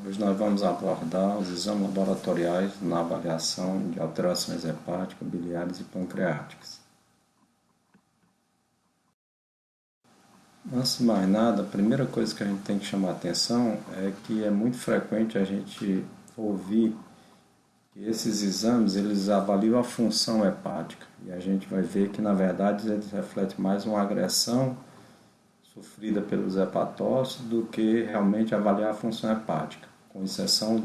Hoje nós vamos abordar os exames laboratoriais na avaliação de alterações hepáticas, biliares e pancreáticas. Antes de mais nada, a primeira coisa que a gente tem que chamar a atenção é que é muito frequente a gente ouvir que esses exames eles avaliam a função hepática e a gente vai ver que na verdade eles refletem mais uma agressão sofrida pelos hepatócitos do que realmente avaliar a função hepática, com exceção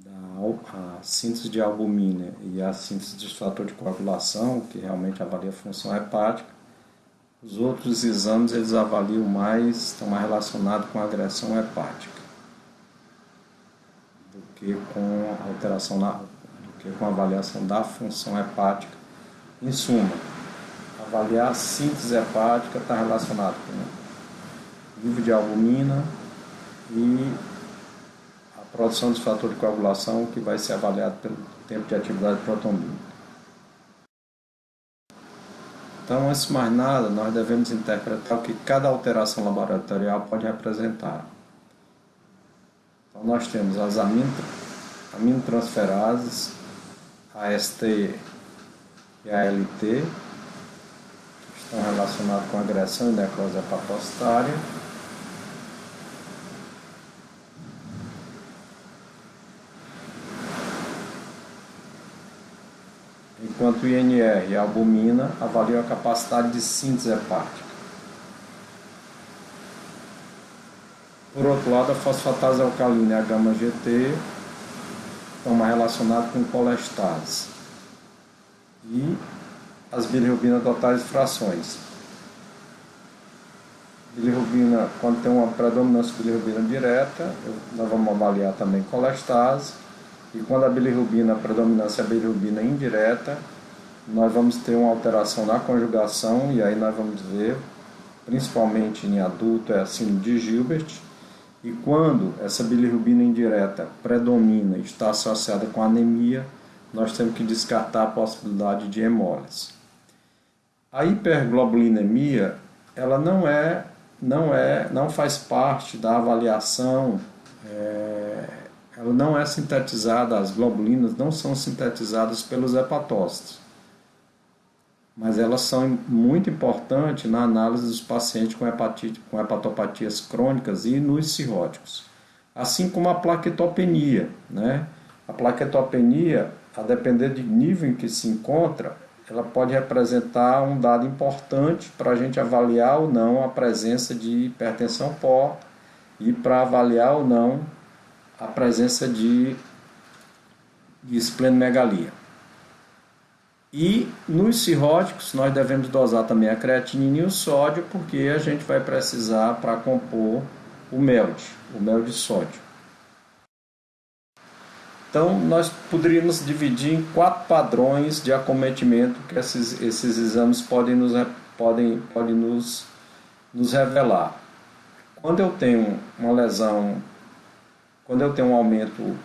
a síntese de albumina e a síntese de fator de coagulação, que realmente avalia a função hepática. Os outros exames eles avaliam mais, estão mais relacionados com a agressão hepática do que com a alteração do que com a avaliação da função hepática. Em suma, avaliar a síntese hepática está relacionado com nível de albumina e a produção de fator de coagulação, que vai ser avaliado pelo tempo de atividade protrombínica. Então, antes de mais nada, nós devemos interpretar o que cada alteração laboratorial pode representar. Então, nós temos as aminotransferases, a AST e a ALT, que estão relacionadas com agressão e necrose hepatocitária. Enquanto o INR e a albumina avaliam a capacidade de síntese hepática. Por outro lado, a fosfatase alcalina e a gama-GT estão mais relacionadas com colestase. E as bilirrubina totais e frações. Bilirrubina, quando tem uma predominância de bilirrubina direta, nós vamos avaliar também colestase. E quando a bilirrubina, a predominância é a bilirrubina indireta, nós vamos ter uma alteração na conjugação, e aí nós vamos ver, principalmente em adulto, é a síndrome de Gilbert. E quando essa bilirrubina indireta predomina e está associada com anemia, nós temos que descartar a possibilidade de hemólise. A hiperglobulinemia, ela não faz parte da avaliação, ela não é sintetizada, as globulinas não são sintetizadas pelos hepatócitos, mas elas são muito importantes na análise dos pacientes com hepatopatias crônicas e nos cirróticos, assim como a plaquetopenia, né? A plaquetopenia, a depender do nível em que se encontra, ela pode representar um dado importante para a gente avaliar ou não a presença de hipertensão porta e para avaliar ou não a presença de esplenomegalia. E nos cirróticos nós devemos dosar também a creatinina e o sódio, porque a gente vai precisar para compor o mel de sódio. Então nós poderíamos dividir em 4 padrões de acometimento que esses exames podem nos revelar. Quando eu tenho uma lesão, quando eu tenho um aumento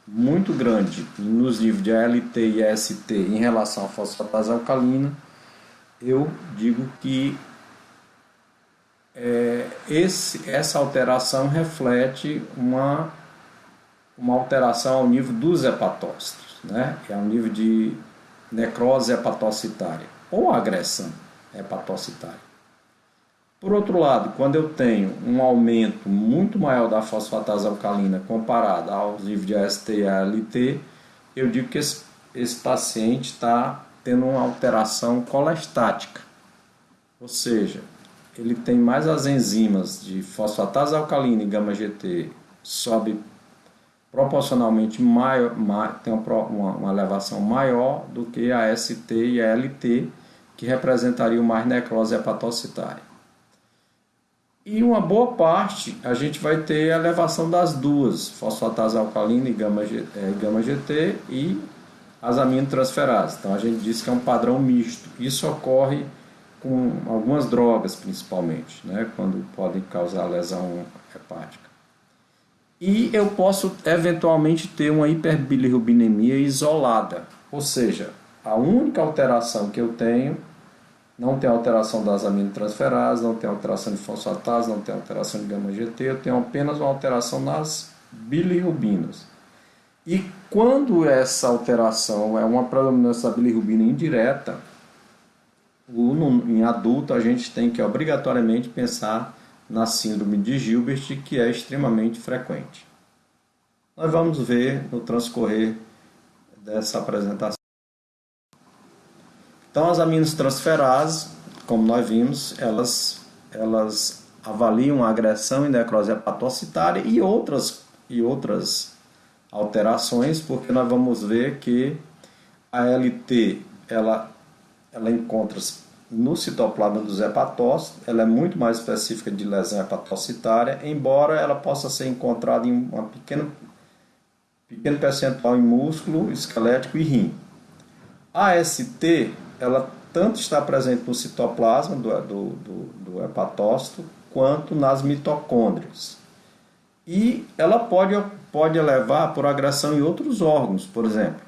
muito grande nos níveis de ALT e AST em relação à fosfatase alcalina, eu digo que essa alteração reflete uma alteração ao nível dos hepatócitos, né? É ao nível de necrose hepatocitária ou agressão hepatocitária. Por outro lado, quando eu tenho um aumento muito maior da fosfatase alcalina comparado aos níveis de AST e ALT, eu digo que esse paciente está tendo uma alteração colestática, ou seja, ele tem mais as enzimas de fosfatase alcalina e gama-GT sobe proporcionalmente maior, tem uma elevação maior do que a AST e a ALT, que representariam mais necrose hepatocitária. E uma boa parte a gente vai ter a elevação das duas, fosfatase alcalina e gama-GT e as aminotransferases. Então a gente diz que é um padrão misto. Isso ocorre com algumas drogas principalmente, né, quando podem causar lesão hepática. E eu posso eventualmente ter uma hiperbilirrubinemia isolada, ou seja, a única alteração que eu tenho não tem alteração das aminotransferases, não tem alteração de fosfatase, não tem alteração de gama-GT, eu tenho apenas uma alteração nas bilirrubinas. E quando essa alteração é uma predominância da bilirrubina indireta, em adulto a gente tem que obrigatoriamente pensar na síndrome de Gilbert, que é extremamente frequente. Nós vamos ver no transcorrer dessa apresentação. Então, as aminotransferases, como nós vimos, elas avaliam a agressão e necrose hepatocitária e outras alterações, porque nós vamos ver que a LT ela encontra-se no citoplasma dos hepatócitos, ela é muito mais específica de lesão hepatocitária, embora ela possa ser encontrada em uma pequeno percentual em músculo, esquelético e rim. A AST, ela tanto está presente no citoplasma do hepatócito, quanto nas mitocôndrias. E ela pode levar por agressão em outros órgãos, por exemplo,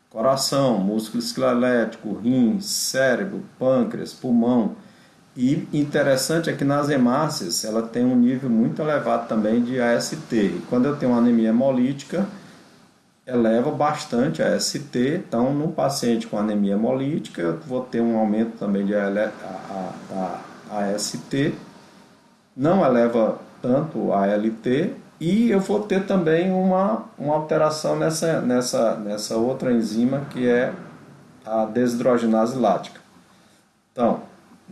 coração, músculo esquelético, rim, cérebro, pâncreas, pulmão. E interessante é que nas hemácias ela tem um nível muito elevado também de AST. E quando eu tenho uma anemia hemolítica, eleva bastante a AST. Então, num paciente com anemia hemolítica, eu vou ter um aumento também de AST. Não eleva tanto a ALT. E eu vou ter também uma alteração nessa outra enzima, que é a desidrogenase lática. Então,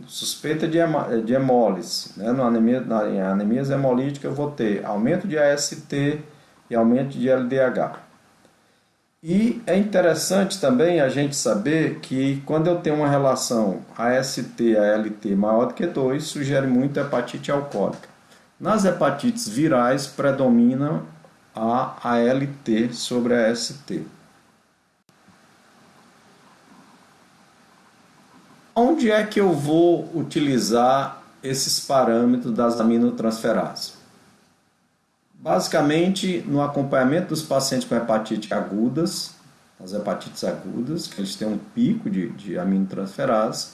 suspeita de hemólise, né? Em anemias hemolíticas eu vou ter aumento de AST e aumento de LDH. E é interessante também a gente saber que quando eu tenho uma relação AST-ALT maior do que 2, sugere muito hepatite alcoólica. Nas hepatites virais predomina a ALT sobre a AST. Onde é que eu vou utilizar esses parâmetros das aminotransferases? Basicamente, no acompanhamento dos pacientes com hepatite agudas, as hepatites agudas, que eles têm um pico de aminotransferases,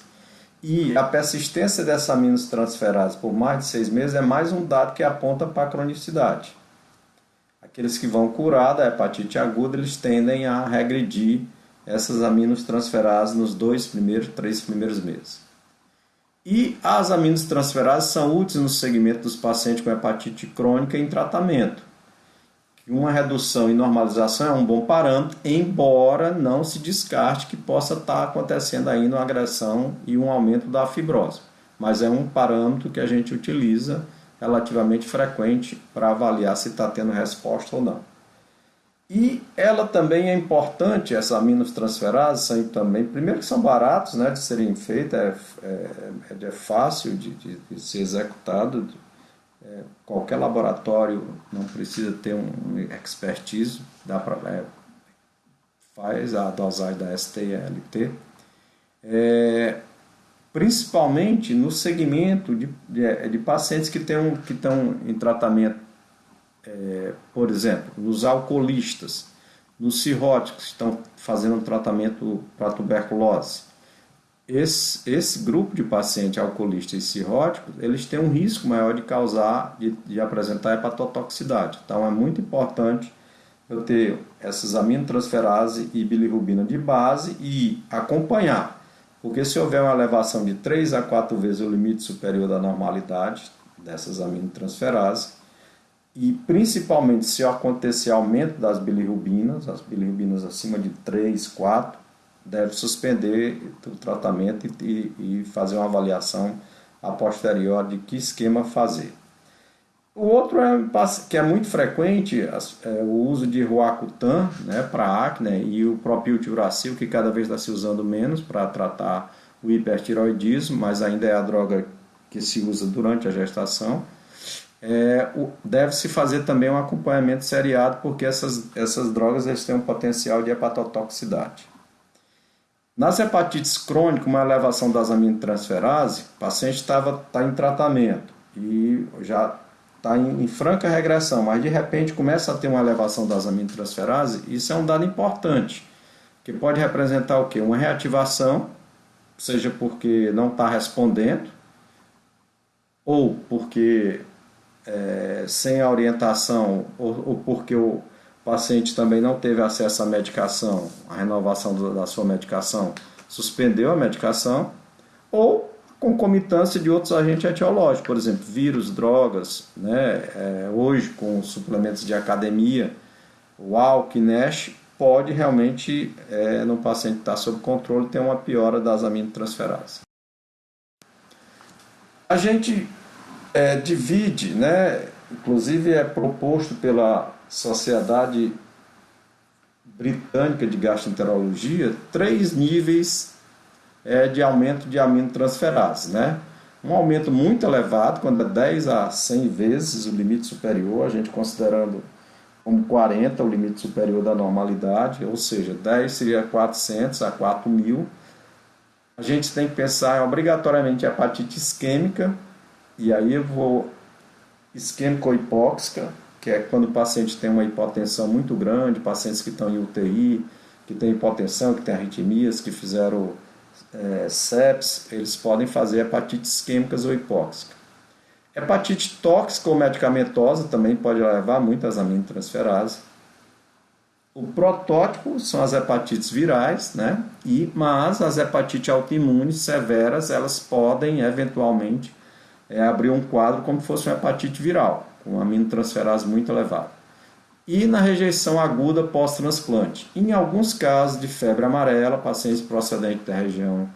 e a persistência dessa aminotransferase por mais de 6 meses é mais um dado que aponta para a cronicidade. Aqueles que vão curar da hepatite aguda, eles tendem a regredir essas aminotransferases nos 3 primeiros meses. E as aminotransferases são úteis no segmento dos pacientes com hepatite crônica em tratamento. Uma redução e normalização é um bom parâmetro, embora não se descarte que possa estar acontecendo ainda uma agressão e um aumento da fibrose. Mas é um parâmetro que a gente utiliza relativamente frequente para avaliar se está tendo resposta ou não. E ela também é importante, essas aminotransferases são também, primeiro que são baratos, né, de serem feitas, é fácil de ser executado. Qualquer laboratório não precisa ter um expertise, faz a dosagem da ST e LT. Principalmente no segmento de pacientes que estão em tratamento, por exemplo, nos alcoolistas, nos cirróticos que estão fazendo um tratamento para tuberculose. Esse grupo de pacientes alcoolistas e cirróticos, eles têm um risco maior de apresentar hepatotoxicidade. Então é muito importante eu ter essas aminotransferases e bilirrubina de base e acompanhar. Porque se houver uma elevação de 3 a 4 vezes o limite superior da normalidade dessas aminotransferases, e principalmente se acontecer aumento das bilirrubinas, as bilirrubinas acima de 3, 4, deve suspender o tratamento e fazer uma avaliação a posterior de que esquema fazer. O outro que é muito frequente é o uso de Roacutan, né, para acne, e o propiltiuracil, que cada vez está se usando menos para tratar o hipertiroidismo, mas ainda é a droga que se usa durante a gestação. Deve-se fazer também um acompanhamento seriado, porque essas drogas eles têm um potencial de hepatotoxicidade. Nas hepatites crônicas, uma elevação das aminotransferases, o paciente está em tratamento e já está em franca regressão, mas de repente começa a ter uma elevação das aminotransferases. Isso é um dado importante, que pode representar o quê? Uma reativação seja porque não está respondendo, ou porque sem a orientação, ou porque o paciente também não teve acesso à medicação, a renovação da sua medicação, suspendeu a medicação, ou concomitância de outros agentes etiológicos, por exemplo, vírus, drogas, né? Hoje com suplementos de academia, o ALK e NASH pode realmente, no paciente que está sob controle, ter uma piora das aminotransferases. A gente divide, né? Inclusive é proposto pela Sociedade Britânica de Gastroenterologia 3 níveis de aumento de aminotransferases, né? Um aumento muito elevado, quando é 10 a 100 vezes o limite superior, a gente considerando como 40 o limite superior da normalidade, ou seja, 10 seria 400 a 4.000. A gente tem que pensar obrigatoriamente em hepatite isquêmica, e aí eu vou isquêmico-hipóxica, que é quando o paciente tem uma hipotensão muito grande, pacientes que estão em UTI, que têm hipotensão, que têm arritmias, que fizeram sepsis, eles podem fazer hepatites isquêmicas ou hipóxicas. Hepatite tóxica ou medicamentosa também pode levar muitas aminotransferases. O protótipo são as hepatites virais, né? Mas as hepatites autoimunes severas, elas podem eventualmente abrir um quadro como se fosse uma hepatite viral, com aminotransferase muito elevada. E na rejeição aguda pós-transplante. Em alguns casos de febre amarela, pacientes procedentes da região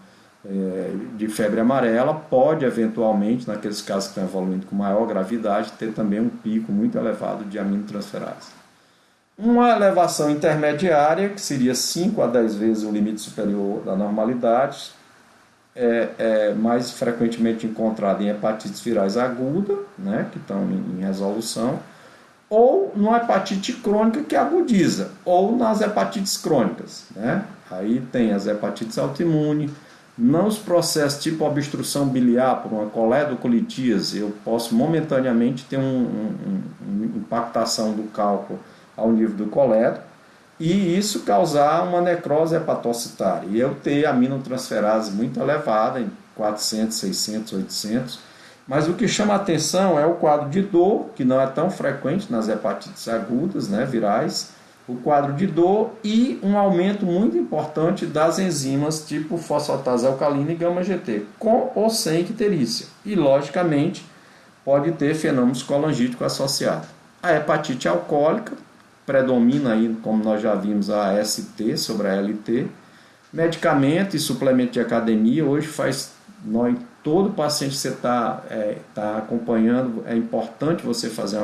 de febre amarela, pode eventualmente, naqueles casos que estão evoluindo com maior gravidade, ter também um pico muito elevado de aminotransferase. Uma elevação intermediária, que seria 5 a 10 vezes o limite superior da normalidade, é mais frequentemente encontrada em hepatites virais agudas, né, que estão em resolução, ou numa hepatite crônica que agudiza, ou nas hepatites crônicas, né? Aí tem as hepatites autoimunes, nos processos tipo obstrução biliar por uma coledocolitíase, eu posso momentaneamente ter uma impactação do cálculo ao nível do coledo, e isso causar uma necrose hepatocitária, e eu ter aminotransferase muito elevada, em 400, 600, 800, mas o que chama a atenção é o quadro de dor, que não é tão frequente nas hepatites agudas, né, virais, o quadro de dor e um aumento muito importante das enzimas tipo fosfatase alcalina e gama-GT, com ou sem icterícia. E, logicamente, pode ter fenômenos colangíticos associados. A hepatite alcoólica predomina aí, como nós já vimos, a ST sobre a LT. Medicamento e suplemento de academia, hoje todo paciente que você está acompanhando, é importante você fazer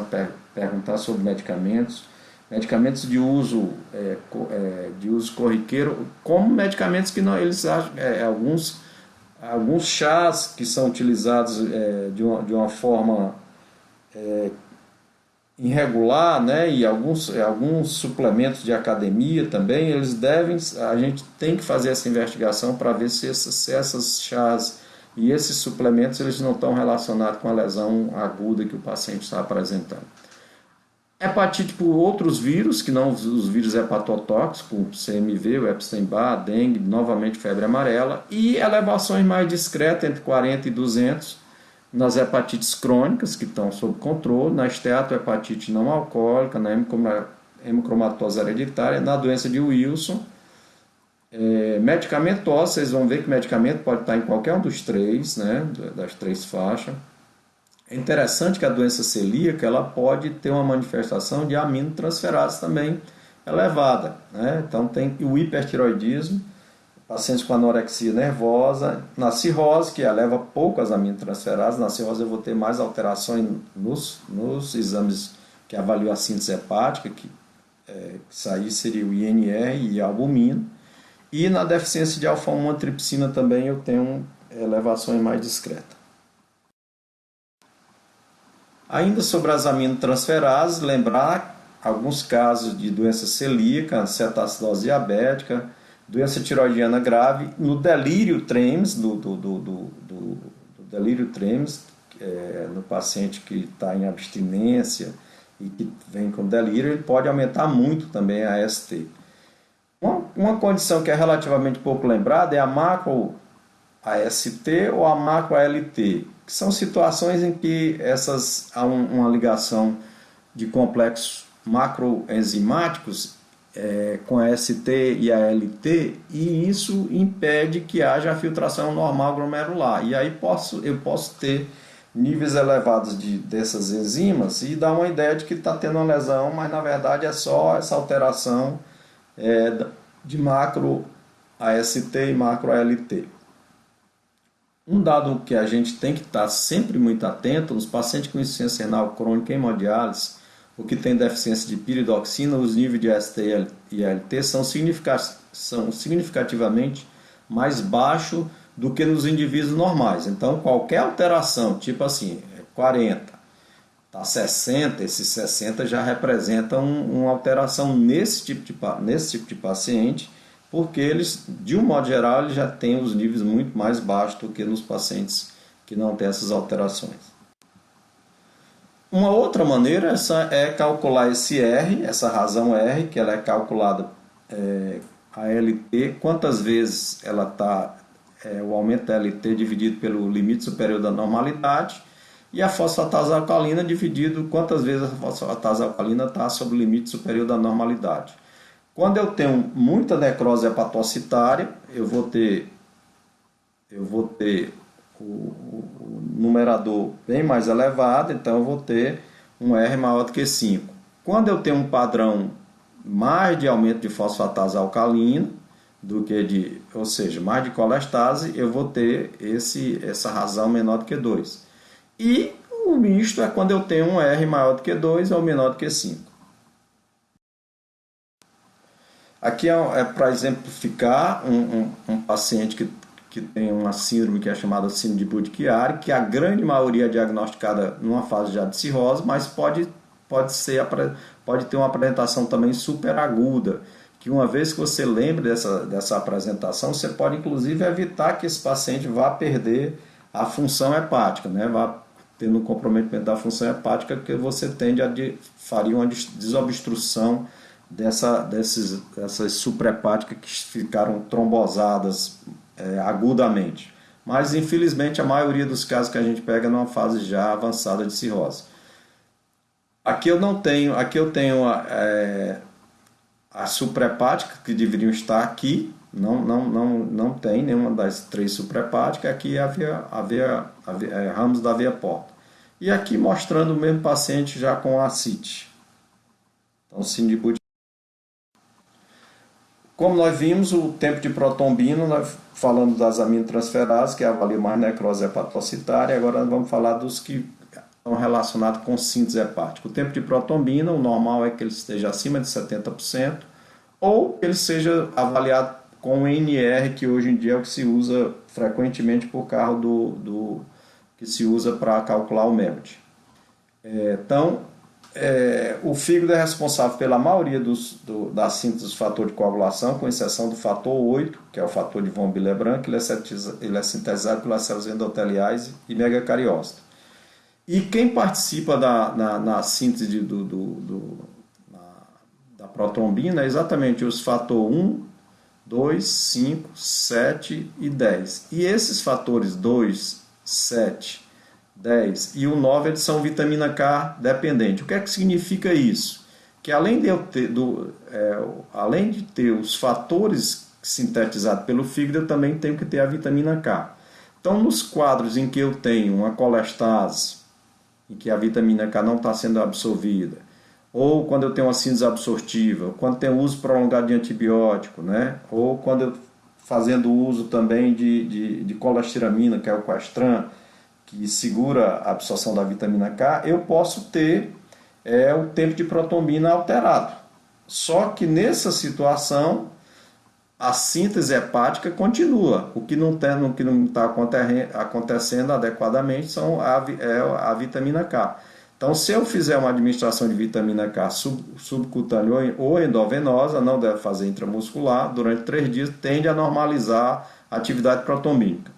perguntar sobre medicamentos de uso corriqueiro, como medicamentos que não, eles acham, alguns chás que são utilizados de uma forma irregular, né, e alguns suplementos de academia também, a gente tem que fazer essa investigação para ver se essas chás e esses suplementos eles não estão relacionados com a lesão aguda que o paciente está apresentando. Hepatite por outros vírus, que não os vírus hepatotóxicos, o CMV, o Epstein-Barr, a dengue, novamente febre amarela, e elevações mais discretas, entre 40 e 200, nas hepatites crônicas, que estão sob controle, na esteatohepatite não alcoólica, na hemocromatose hereditária, na doença de Wilson. Medicamentosa, vocês vão ver que medicamento pode estar em qualquer um dos três, né, das 3 faixas. É interessante que a doença celíaca ela pode ter uma manifestação de aminotransferase também elevada, né? Então tem o hipertiroidismo, pacientes com anorexia nervosa, na cirrose, que eleva pouco as aminotransferases. Na cirrose eu vou ter mais alterações nos exames que avaliam a síntese hepática, que isso aí seria o INR e a albumina. E na deficiência de alfa-1 antripsina também eu tenho elevações mais discretas. Ainda sobre as aminotransferases, lembrar alguns casos de doença celíaca, cetoacidose diabética, doença tiroidiana grave, no delírio tremens, do delírio tremens, no paciente que está em abstinência e que vem com delírio, ele pode aumentar muito também a AST. Uma condição que é relativamente pouco lembrada é a AST ou a macro-ALT, que são situações em que há uma ligação de complexos macroenzimáticos com a AST e a ALT, e isso impede que haja a filtração normal glomerular. E aí eu posso ter níveis elevados dessas enzimas e dar uma ideia de que está tendo uma lesão, mas na verdade é só essa alteração de macro AST e macro ALT. Um dado que a gente tem que estar sempre muito atento, nos pacientes com insuficiência renal crônica em hemodiálise, ou que tem deficiência de piridoxina, os níveis de AST e ALT são significativamente mais baixos do que nos indivíduos normais. Então, qualquer alteração, tipo assim, 40, tá 60, esses 60 já representam uma alteração nesse tipo de paciente, porque eles, de um modo geral, eles já têm os níveis muito mais baixos do que nos pacientes que não têm essas alterações. Uma outra maneira é calcular esse R, essa razão R, que ela é calculada a LT, quantas vezes ela está, o aumento da LT dividido pelo limite superior da normalidade, e a fosfatase alcalina dividido quantas vezes a fosfatase alcalina está sob o limite superior da normalidade. Quando eu tenho muita necrose hepatocitária, eu vou ter o numerador bem mais elevado, então eu vou ter um R maior do que 5. Quando eu tenho um padrão mais de aumento de fosfatase alcalina, ou seja, mais de colestase, eu vou ter essa razão menor do que 2. E o misto é quando eu tenho um R maior do que 2 ou menor do que 5. Aqui é para exemplificar um paciente que tem uma síndrome que é chamada síndrome de Budd-Chiari, que a grande maioria é diagnosticada numa fase já de cirrose, mas pode ter uma apresentação também superaguda, que uma vez que você lembre dessa apresentação, você pode inclusive evitar que esse paciente vá perder a função hepática, né? Vá tendo um comprometimento da função hepática, que você faria uma desobstrução dessas suprahepáticas que ficaram trombosadas agudamente. Mas, infelizmente, a maioria dos casos que a gente pega é numa fase já avançada de cirrose. Aqui eu tenho a suprahepática, que deveriam estar aqui, não tem nenhuma das 3 suprahepáticas, aqui ramos da veia porta. E aqui mostrando o mesmo paciente já com ascite. Então, síndrome de Como nós vimos, o tempo de protombina, nós falamos das aminotransferases, que avalia mais necrose hepatocitária, agora nós vamos falar dos que estão relacionados com síntese hepática. O tempo de protombina, o normal é que ele esteja acima de 70%, ou que ele seja avaliado com o NR, que hoje em dia é o que se usa frequentemente por causa que se usa para calcular o MELD. O fígado é responsável pela maioria da síntese dos fatores de coagulação, com exceção do fator 8, que é o fator de von Willebrand, que ele é sintetizado pelas células endoteliais e megacariócitos. E quem participa na síntese da protrombina é exatamente os fatores 1, 2, 5, 7 e 10. E esses fatores 2, 7, 10 e o 9 eles são vitamina K dependente. O que é que significa isso? Que além de ter os fatores sintetizados pelo fígado, eu também tenho que ter a vitamina K. Então, nos quadros em que eu tenho uma colestase, em que a vitamina K não está sendo absorvida, ou quando eu tenho uma síntese absortiva, quando tem uso prolongado de antibiótico, né? Ou quando eu fazendo uso também de colestiramina, que é o Questran, que segura a absorção da vitamina K, eu posso ter o tempo de protombina alterado. Só que nessa situação, a síntese hepática continua. O que não está acontecendo adequadamente é a vitamina K. Então, se eu fizer uma administração de vitamina K subcutânea ou endovenosa, não deve fazer intramuscular, durante 3 dias tende a normalizar a atividade protombínica.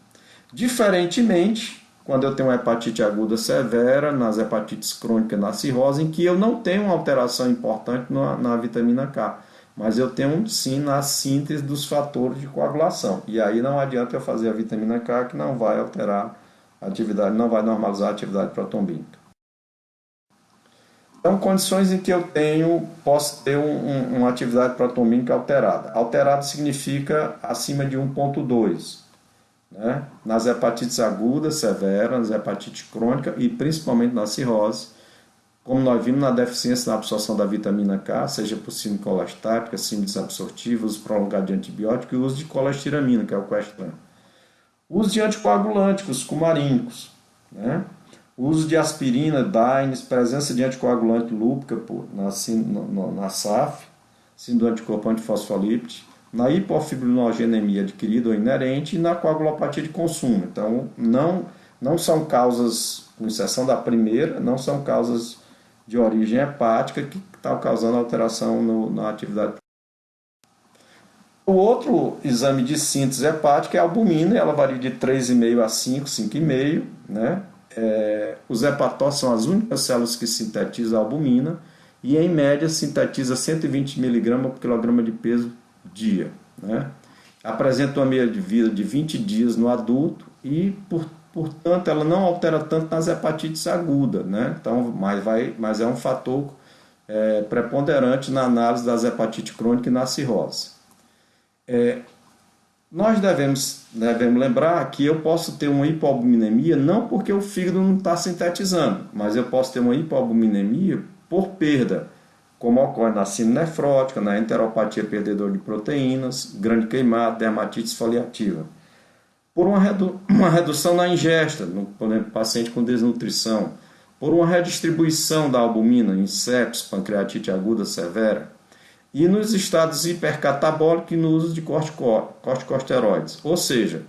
Diferentemente, quando eu tenho uma hepatite aguda severa, nas hepatites crônicas, na cirrose, em que eu não tenho uma alteração importante na vitamina K, mas eu tenho sim na síntese dos fatores de coagulação. E aí não adianta eu fazer a vitamina K, que não vai alterar a atividade, não vai normalizar a atividade protrombínica. Então, condições em que eu posso ter uma atividade protrombínica alterada. Alterado significa acima de 1,2. Né? Nas hepatites agudas, severas, nas hepatites crônicas e principalmente na cirrose, como nós vimos na deficiência na absorção da vitamina K, seja por síndrome colestática, síndrome desabsortiva, uso prolongado de antibiótico e uso de colestiramina, que é o Questran. Uso de anticoagulantes, os cumarínicos, né? Uso de aspirina, Dynes, presença de anticoagulante lúpica na SAF, síndrome do anticorpo antifosfolípide, na hipofibrinogênemia adquirida ou inerente e na coagulopatia de consumo. Então, não são causas, com exceção da primeira, não são causas de origem hepática que estão causando alteração na atividade. O outro exame de síntese hepática é a albumina, ela varia de 3,5 a 5, 5,5, né? Os hepatócitos são as únicas células que sintetizam a albumina e, em média, sintetiza 120 mg por quilograma de peso dia. Né? Apresenta uma meia de vida de 20 dias no adulto e, portanto, ela não altera tanto nas hepatites agudas. Né? Então, mas é um fator preponderante na análise das hepatites crônicas e na cirrose. Nós devemos lembrar que eu posso ter uma hipoalbuminemia não porque o fígado não está sintetizando, mas eu posso ter uma hipoalbuminemia por perda, como ocorre na síndrome nefrótica, na enteropatia perdedora de proteínas, grande queimado, dermatite esfoliativa. Por uma redução na ingesta, por exemplo, paciente com desnutrição, por uma redistribuição da albumina em sepsis, pancreatite aguda severa, e nos estados hipercatabólicos e no uso de corticosteroides. Ou seja,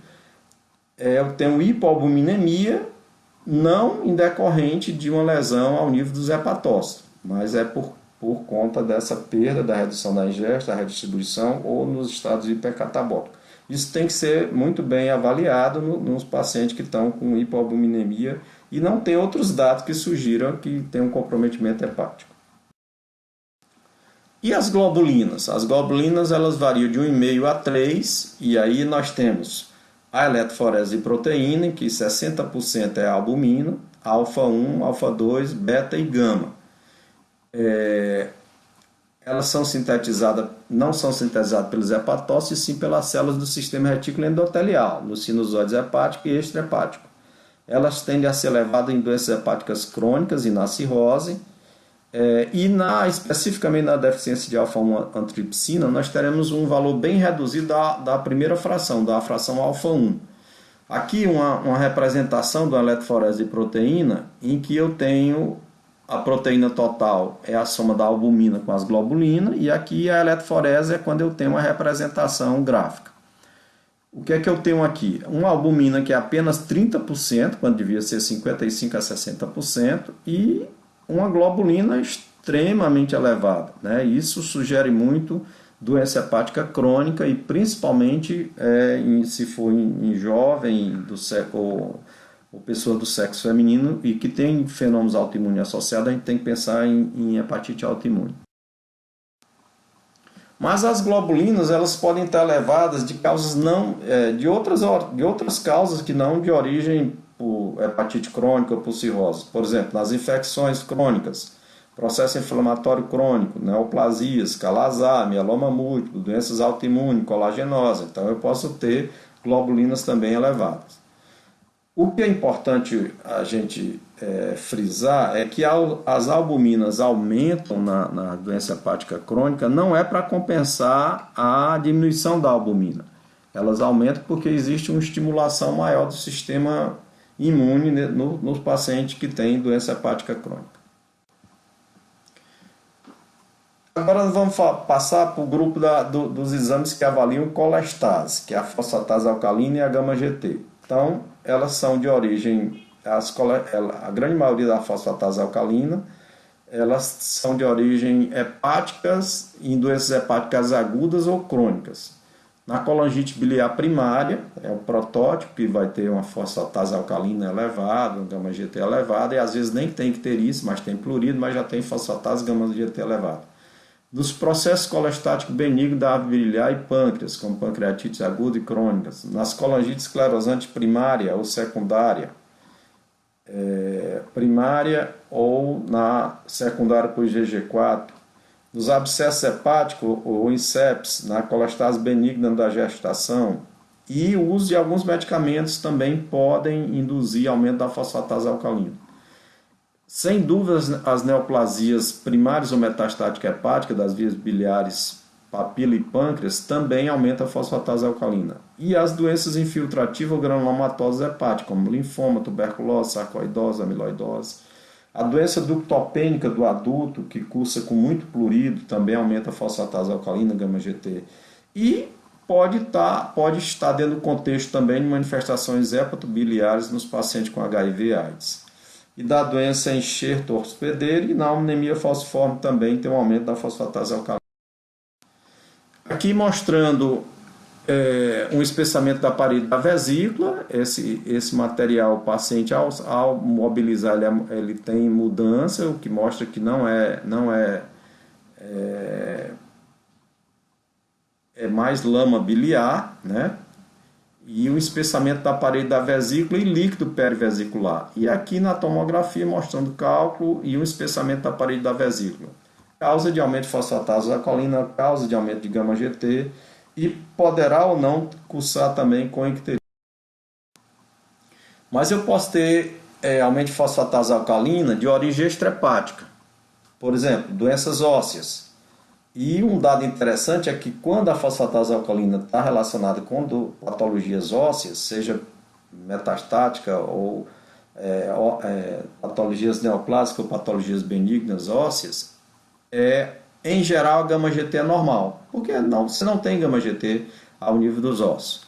eu tenho hipoalbuminemia não em decorrente de uma lesão ao nível dos hepatócitos, mas é por conta dessa perda, da redução da ingesta, da redistribuição ou nos estados hipercatabólicos. Isso tem que ser muito bem avaliado nos pacientes que estão com hipoalbuminemia e não tem outros dados que sugiram que tem um comprometimento hepático. E as globulinas? As globulinas elas variam de 1,5 a 3, e aí nós temos a eletroforese de proteína, em que 60% é albumina, alfa-1, alfa-2, beta e gama. Elas não são sintetizadas pelos hepatócitos, e sim pelas células do sistema retículo endotelial, nos sinusoides hepático e extrahepático. Elas tendem a ser elevadas em doenças hepáticas crônicas e na cirrose, e especificamente na deficiência de alfa-1 antripsina, nós teremos um valor bem reduzido da primeira fração, da fração alfa-1. Aqui uma representação da eletroforese de proteína, em que eu tenho a proteína total é a soma da albumina com as globulinas, e aqui a eletroforese é quando eu tenho uma representação gráfica. O que é que eu tenho aqui? Uma albumina que é apenas 30%, quando devia ser 55% a 60%, e uma globulina extremamente elevada. Né? Isso sugere muito doença hepática crônica e principalmente se for em jovem ou pessoa do sexo feminino e que tem fenômenos autoimunes associados, a gente tem que pensar em hepatite autoimune. Mas as globulinas elas podem estar elevadas de causas de outras causas que não de origem por hepatite crônica ou por cirrose. Por exemplo, nas infecções crônicas, processo inflamatório crônico, neoplasias, calazar, mieloma múltiplo, doenças autoimunes, colagenose. Então eu posso ter globulinas também elevadas. O que é importante a gente frisar é que as albuminas aumentam na doença hepática crônica não é para compensar a diminuição da albumina. Elas aumentam porque existe uma estimulação maior do sistema imune nos pacientes que têm doença hepática crônica. Agora vamos passar para o grupo dos exames que avaliam colestase, que é a fosfatase alcalina e a gama-GT. Então, elas são de origem, a grande maioria da fosfatase alcalina, elas são de origem hepáticas, em doenças hepáticas agudas ou crônicas. Na colangite biliar primária, é o protótipo que vai ter uma fosfatase alcalina elevada, um gama-GT elevado, e às vezes nem tem que ter isso, mas tem plurido, mas já tem fosfatase gama-GT elevada. Nos processos colestáticos benignos da árvore biliar e pâncreas, como pancreatites aguda e crônicas, nas colangites esclerosante primária ou secundária, primária ou na secundária por IgG4, nos abscessos hepáticos ou em sepsis, na colestase benigna da gestação, e o uso de alguns medicamentos também podem induzir aumento da fosfatase alcalina. Sem dúvidas, as neoplasias primárias ou metastáticas hepáticas das vias biliares, papila e pâncreas também aumentam a fosfatase alcalina. E as doenças infiltrativas ou granulomatosas hepáticas, como linfoma, tuberculose, sarcoidose, amiloidose. A doença ductopênica do adulto, que cursa com muito plurido, também aumenta a fosfatase alcalina, gama-GT. E pode estar dentro do contexto também de manifestações hepatobiliares nos pacientes com HIV e AIDS. E da doença enxerto hospedeiro e na anemia falciforme também tem um aumento da fosfatase alcalina. Aqui mostrando um espessamento da parede da vesícula. Esse material, o paciente ao mobilizar ele tem mudança, o que mostra que não é mais lama biliar, né? E o espessamento da parede da vesícula e líquido perivesicular. E aqui na tomografia mostrando o cálculo e o espessamento da parede da vesícula. Causa de aumento de fosfatase alcalina, causa de aumento de gama-GT e poderá ou não cursar também com icterícia. Mas eu posso ter aumento de fosfatase alcalina de origem extrahepática. Por exemplo, doenças ósseas. E um dado interessante é que quando a fosfatase alcalina está relacionada com patologias ósseas, seja metastática ou patologias neoplásicas ou patologias benignas ósseas, em geral a gama-GT é normal, porque você não tem gama-GT ao nível dos ossos.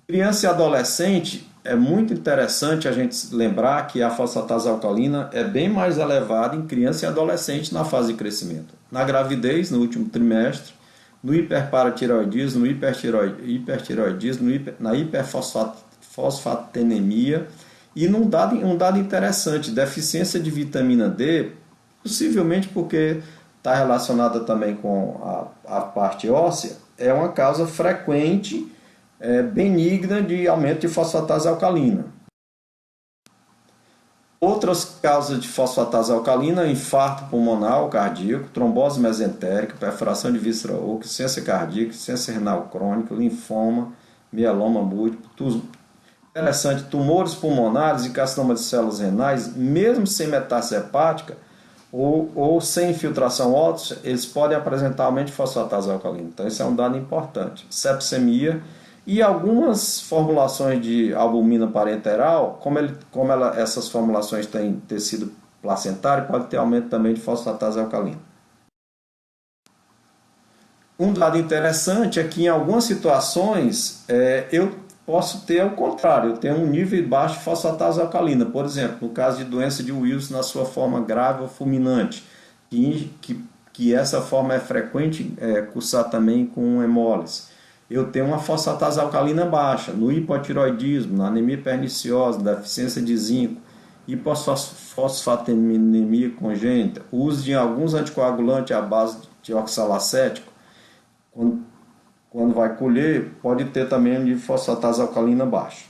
Criança e adolescente, é muito interessante a gente lembrar que a fosfatase alcalina é bem mais elevada em criança e adolescente na fase de crescimento. Na gravidez, no último trimestre, no hiperparatireoidismo, no hipertireoidismo, na hiperfosfatemia e um dado interessante, deficiência de vitamina D, possivelmente porque está relacionada também com a parte óssea, é uma causa frequente benigna de aumento de fosfatase alcalina. Outras causas de fosfatase alcalina: infarto pulmonar ou cardíaco, trombose mesentérica, perfuração de víscera oca, insuficiência cardíaca, insuficiência renal crônica, linfoma, mieloma múltiplo. Interessante, tumores pulmonares e carcinoma de células renais, mesmo sem metástase hepática ou sem infiltração óssea, eles podem apresentar aumento de fosfatase alcalina. Então, esse é um dado importante. Sepsemia. E algumas formulações de albumina parenteral, essas formulações têm tecido placentário, pode ter aumento também de fosfatase alcalina. Um dado interessante é que em algumas situações eu posso ter o contrário, eu tenho um nível baixo de fosfatase alcalina. Por exemplo, no caso de doença de Wilson na sua forma grave ou fulminante, que essa forma é frequente cursar também com hemólise. Eu tenho uma fosfatase alcalina baixa, no hipotiroidismo, na anemia perniciosa, deficiência de zinco, hiposfosfatemia congênita, uso de alguns anticoagulantes à base de oxalacético, quando vai colher, pode ter também de fosfatase alcalina baixa.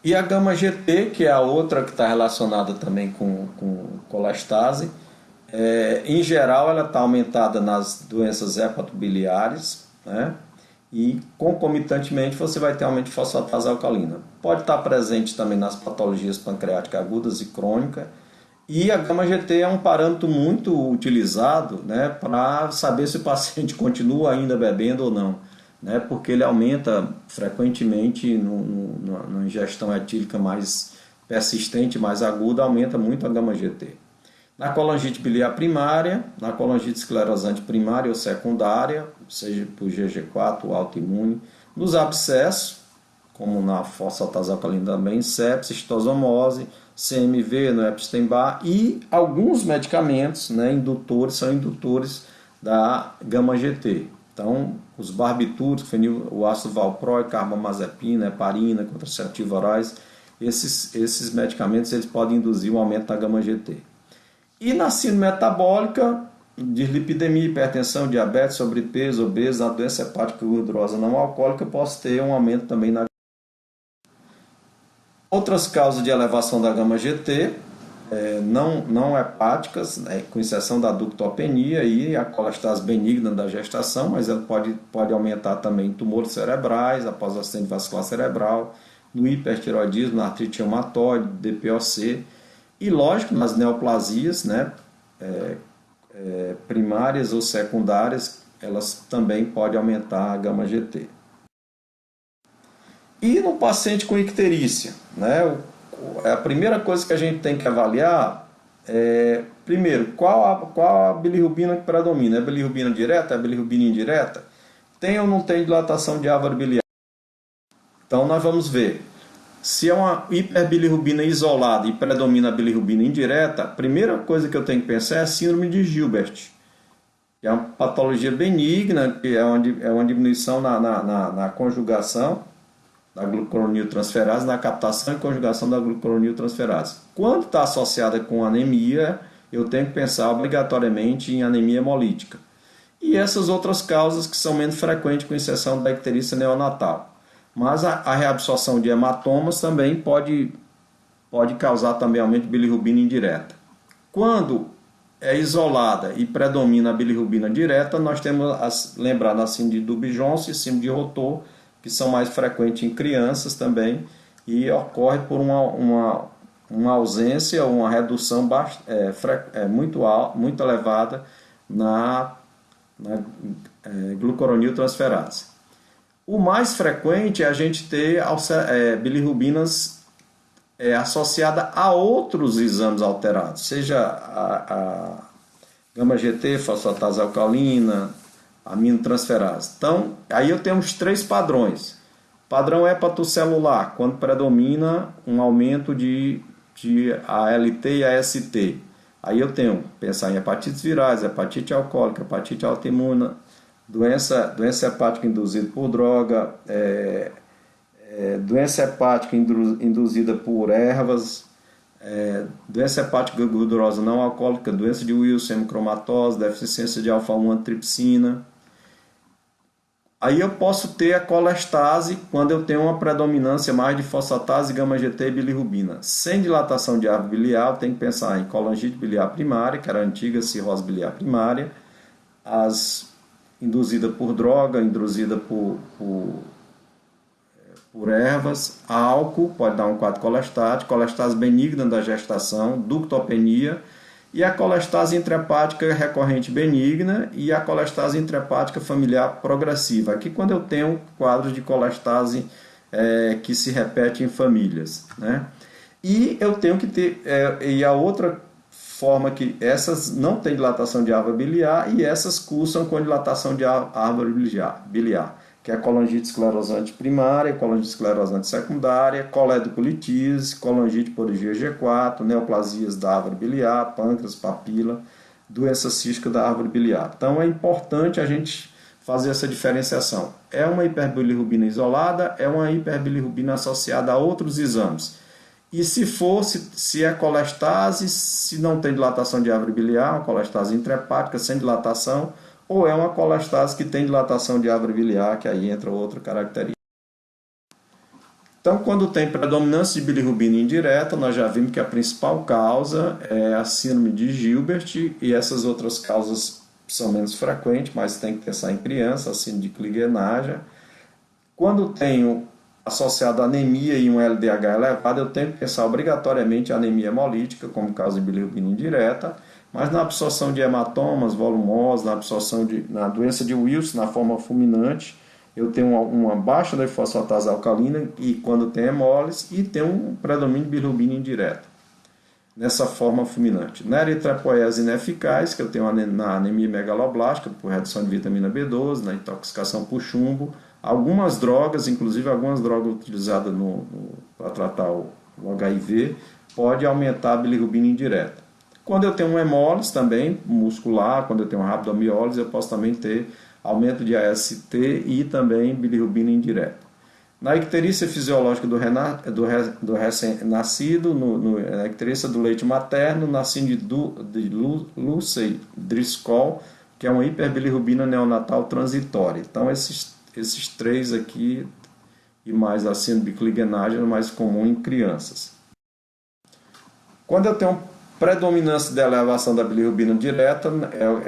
E a gama-GT, que é a outra que está relacionada também com colestase, em geral, ela está aumentada nas doenças hepatobiliares, né? E concomitantemente você vai ter aumento de fosfatase alcalina. Pode estar presente também nas patologias pancreáticas agudas e crônicas. E a gama-GT é um parâmetro muito utilizado, né, para saber se o paciente continua ainda bebendo ou não, né? Porque ele aumenta frequentemente na ingestão etílica mais persistente, mais aguda, aumenta muito a gama-GT. Na colangite biliar primária, na colangite esclerosante primária ou secundária, seja por IgG4 ou autoimune, nos abscessos, como na fosfatase alcalina também, sepsis, citosomose, CMV no Epstein-Barr e alguns medicamentos, né, são indutores da gama-GT. Então, os barbitúricos, o ácido valproico, carbamazepina, heparina, contraceptivos orais, esses medicamentos eles podem induzir um aumento da gama-GT. E na síndrome metabólica, dislipidemia, hipertensão, diabetes, sobrepeso, obesidade, doença hepática gordurosa não alcoólica, eu posso ter um aumento também na... Outras causas de elevação da gama-GT, não hepáticas, né, com exceção da ductopenia e a colestase benigna da gestação, mas ela pode aumentar também em tumores cerebrais, após acidente vascular cerebral, no hipertireoidismo, na artrite reumatoide, DPOC, e lógico, nas neoplasias, né, primárias ou secundárias, elas também podem aumentar a gama-GT. E no paciente com icterícia, né, a primeira coisa que a gente tem que avaliar é, primeiro, qual a bilirrubina que predomina? É a bilirrubina direta? É a bilirrubina indireta? Tem ou não tem dilatação de árvore biliar? Então nós vamos ver. Se é uma hiperbilirrubina isolada e predomina a bilirrubina indireta, a primeira coisa que eu tenho que pensar é a síndrome de Gilbert, que é uma patologia benigna, que é uma diminuição na conjugação da glucuroniltransferase, na captação e conjugação da glucuroniltransferase. Quando está associada com anemia, eu tenho que pensar obrigatoriamente em anemia hemolítica. E essas outras causas que são menos frequentes, com exceção da icterícia neonatal. Mas a reabsorção de hematomas também pode causar também aumento de bilirrubina indireta. Quando é isolada e predomina a bilirrubina direta, nós temos lembrar da síndrome de Dubé-Johnson e síndrome de Rotor, que são mais frequentes em crianças também, e ocorre por uma ausência ou uma redução muito elevada na glucuroniltransferase. O mais frequente é a gente ter bilirrubinas associada a outros exames alterados, seja a gama-GT, fosfatase alcalina, aminotransferase. Então, aí eu tenho os três padrões. Padrão hepatocelular, quando predomina um aumento de ALT e AST. Aí eu tenho pensar em hepatites virais, hepatite alcoólica, hepatite autoimune, doença hepática induzida por droga, doença hepática induzida por ervas, doença hepática gordurosa não alcoólica, doença de Wilson, hemocromatose, deficiência de alfa-1 antripsina. Aí eu posso ter a colestase quando eu tenho uma predominância mais de fosfatase, gama-GT e bilirrubina. Sem dilatação de árvore biliar, eu tenho que pensar em colangite biliar primária, que era a antiga cirrose biliar primária, as induzida por droga, induzida por ervas, álcool, pode dar um quadro colestático, colestase benigna da gestação, ductopenia, e a colestase intrahepática recorrente benigna e a colestase intrahepática familiar progressiva. Aqui quando eu tenho quadros de colestase que se repete em famílias, né? E eu tenho que ter, e a outra forma que essas não tem dilatação de árvore biliar e essas cursam com dilatação de árvore biliar, que é a colangite esclerosante primária, colangite esclerosante secundária, coledocolitíase, colangite por IgG4, neoplasias da árvore biliar, pâncreas, papila, doença cística da árvore biliar. Então é importante a gente fazer essa diferenciação. É uma hiperbilirrubina isolada, é uma hiperbilirrubina associada a outros exames. E se é colestase, se não tem dilatação de árvore biliar, uma colestase intrahepática sem dilatação, ou é uma colestase que tem dilatação de árvore biliar, que aí entra outra característica. Então, quando tem predominância de bilirrubina indireta, nós já vimos que a principal causa é a síndrome de Gilbert, e essas outras causas são menos frequentes, mas tem que pensar em criança, a síndrome de Klinger-Naja. Quando tenho associado a anemia e um LDH elevado, eu tenho que pensar obrigatoriamente em anemia hemolítica, como causa de bilirrubina indireta, mas na absorção de hematomas, volumose, na doença de Wilson, na forma fulminante, eu tenho uma baixa da fosfatase alcalina e quando tem hemólise, e tem um predomínio de bilirrubina indireta, nessa forma fulminante. Na eritropoiese ineficaz, que eu tenho na anemia megaloblástica, por redução de vitamina B12, na intoxicação por chumbo, algumas drogas, inclusive algumas drogas utilizadas para tratar o HIV, pode aumentar a bilirrubina indireta. Quando eu tenho um hemólise também muscular, quando eu tenho uma rabdomiólise, eu posso também ter aumento de AST e também bilirrubina indireta. Na icterícia fisiológica do recém-nascido, na icterícia do leite materno, na síndrome de Lucey Driscoll, que é uma hiperbilirrubina neonatal transitória. Então, esses três aqui, e mais a síndrome de Kligenagel, é mais comum em crianças. Quando eu tenho predominância da elevação da bilirrubina direta,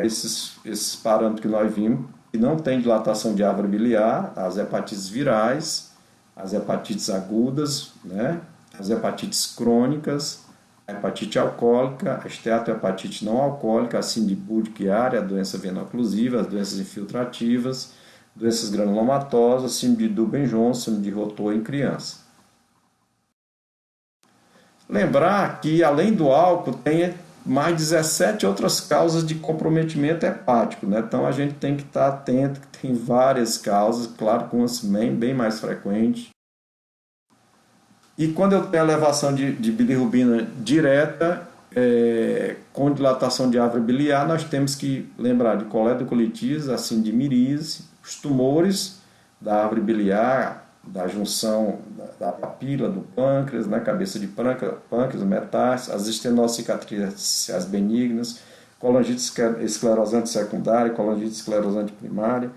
esses parâmetros que nós vimos, que não tem dilatação de árvore biliar, as hepatites virais, as hepatites agudas, né? As hepatites crônicas, a hepatite alcoólica, a esteatohepatite não alcoólica, a síndrome urticária, a doença veno-oclusiva, as doenças infiltrativas, doenças granulomatosas, síndrome de Dubin-Johnson, síndrome de Rotor em criança. Lembrar que, além do álcool, tem mais 17 outras causas de comprometimento hepático, né? Então a gente tem que estar atento que tem várias causas, claro, com umas bem mais frequentes. E quando eu tenho elevação de bilirrubina direta, com dilatação de árvore biliar, nós temos que lembrar de coledocolitis, assim de miríase, os tumores da árvore biliar, da junção da papila, do pâncreas, na cabeça de pâncreas, metástases, as estenoses cicatriciais benignas, colangite esclerosante secundária, colangite esclerosante primária,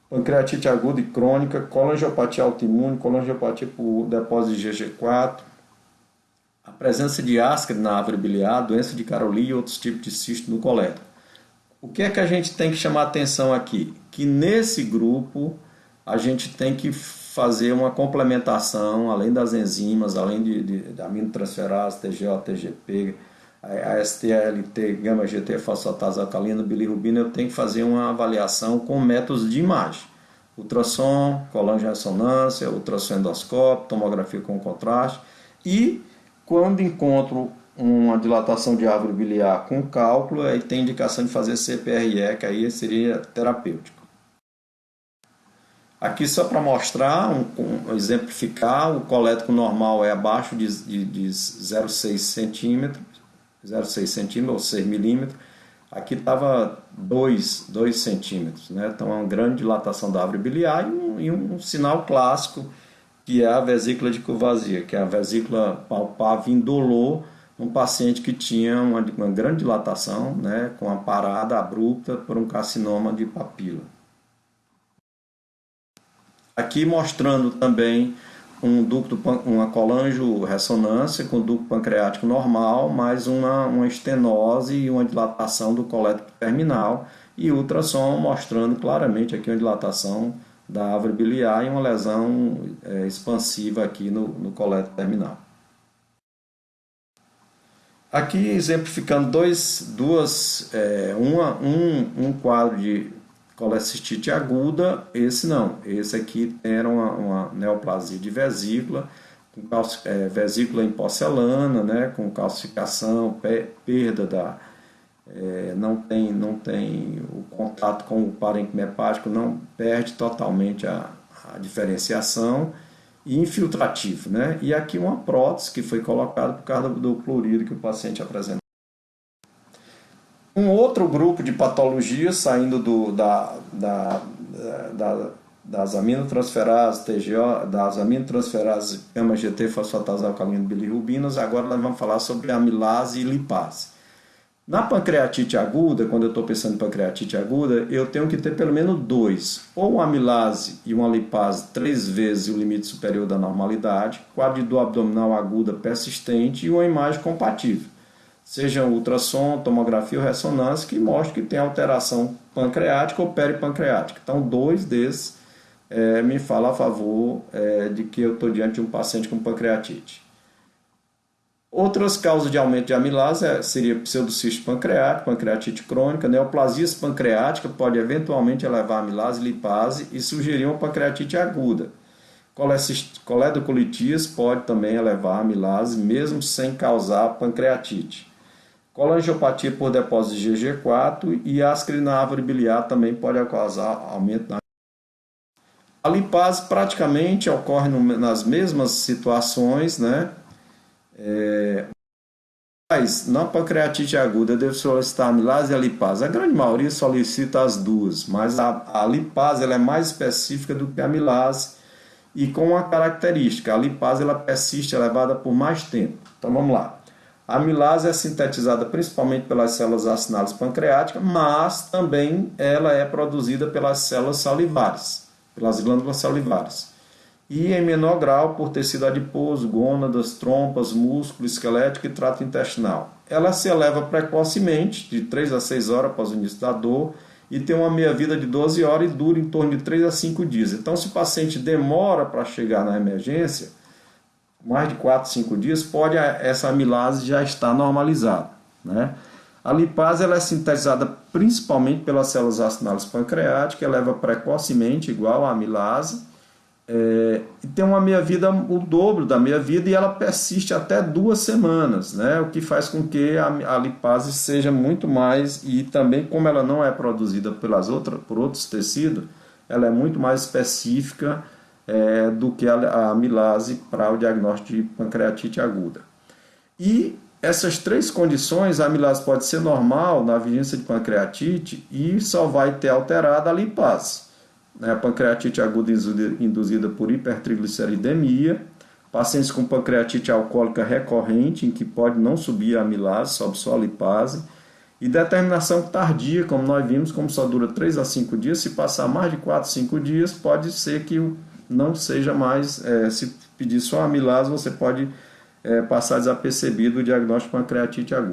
pancreatite aguda e crônica, colangiopatia autoimune, colangiopatia por depósito de GG4, a presença de ascari na árvore biliar, doença de Caroli e outros tipos de cisto no colédoco. O que é que a gente tem que chamar atenção aqui? Que nesse grupo a gente tem que fazer uma complementação, além das enzimas, além de aminotransferase, TGO, TGP, AST-ALT, gama-GT, fosfatase alcalina, bilirrubina, eu tenho que fazer uma avaliação com métodos de imagem. Ultrassom, colangio-ressonância, ultrassom endoscópio, tomografia com contraste. E quando encontro uma dilatação de árvore biliar com cálculo, aí tem indicação de fazer CPRE, que aí seria terapêutico. Aqui só para mostrar, exemplificar, o colético normal é abaixo de 0,6 centímetros, 0,6 centímetros ou 6 milímetros. Aqui estava 2 centímetros, né? Então é uma grande dilatação da árvore biliar e um sinal clássico, que é a vesícula de Courvoisier, que é a vesícula palpável indolor, um paciente que tinha uma grande dilatação, né, com a parada abrupta por um carcinoma de papila. Aqui mostrando também uma colangio-ressonância com ducto pancreático normal, mais uma estenose e uma dilatação do colético terminal, e ultrassom mostrando claramente aqui uma dilatação da árvore biliar e uma lesão expansiva aqui no colético terminal. Aqui exemplificando um quadro de colecistite aguda, esse aqui era uma neoplasia de vesícula, com vesícula em porcelana, né, com calcificação, perda não tem o contato com o parênquima hepático, não perde totalmente a diferenciação, e infiltrativo, né? E aqui uma prótese que foi colocada por causa do clorido que o paciente apresentou. Um outro grupo de patologias saindo das aminotransferases, TGO, das aminotransferases gama-GT, fosfatase alcalina, bilirrubinas. Agora nós vamos falar sobre amilase e lipase. Na pancreatite aguda, quando eu estou pensando em pancreatite aguda, eu tenho que ter pelo menos 2, ou uma amilase e uma lipase 3 vezes o limite superior da normalidade, quadro de dor abdominal aguda persistente e uma imagem compatível, seja ultrassom, tomografia ou ressonância, que mostre que tem alteração pancreática ou peripancreática. Então, 2 desses me fala a favor de que eu estou diante de um paciente com pancreatite. Outras causas de aumento de amilase seria pseudocisto pancreático, pancreatite crônica, neoplasias pancreática pode eventualmente elevar a amilase e lipase e sugerir uma pancreatite aguda. Coledocolitis pode também elevar a amilase, mesmo sem causar pancreatite. Colangiopatia por depósito de GG4 e ascari na árvore biliar também pode causar aumento da A lipase praticamente ocorre nas mesmas situações, né? Mas na pancreatite aguda deve solicitar a amilase e a lipase. A grande maioria solicita as duas, mas a lipase ela é mais específica do que a amilase e com uma característica: a lipase ela persiste elevada por mais tempo. Então vamos lá. A amilase é sintetizada principalmente pelas células acinális pancreáticas, mas também ela é produzida pelas células salivares, pelas glândulas salivares. E em menor grau por tecido adiposo, gônadas, trompas, músculo esquelético e trato intestinal. Ela se eleva precocemente, de 3 a 6 horas após o início da dor, e tem uma meia-vida de 12 horas e dura em torno de 3 a 5 dias. Então, se o paciente demora para chegar na emergência, mais de 4, 5 dias, pode essa amilase já estar normalizada, né? A lipase ela é sintetizada principalmente pelas células acinális pancreáticas, eleva precocemente, igual a amilase, e tem uma meia-vida, o dobro da meia-vida, e ela persiste até 2 semanas, né? O que faz com que a lipase seja muito mais, e também como ela não é produzida por outros tecidos, ela é muito mais específica do que a amilase para o diagnóstico de pancreatite aguda. E essas 3 condições, a amilase pode ser normal na vigência de pancreatite e só vai ter alterada a lipase. A pancreatite aguda induzida por hipertrigliceridemia, pacientes com pancreatite alcoólica recorrente, em que pode não subir a amilase, sobe só a lipase, e determinação tardia, como nós vimos, como só dura 3 a 5 dias, se passar mais de 4, 5 dias, pode ser que não seja mais, se pedir só a amilase, você pode passar desapercebido o diagnóstico de pancreatite aguda.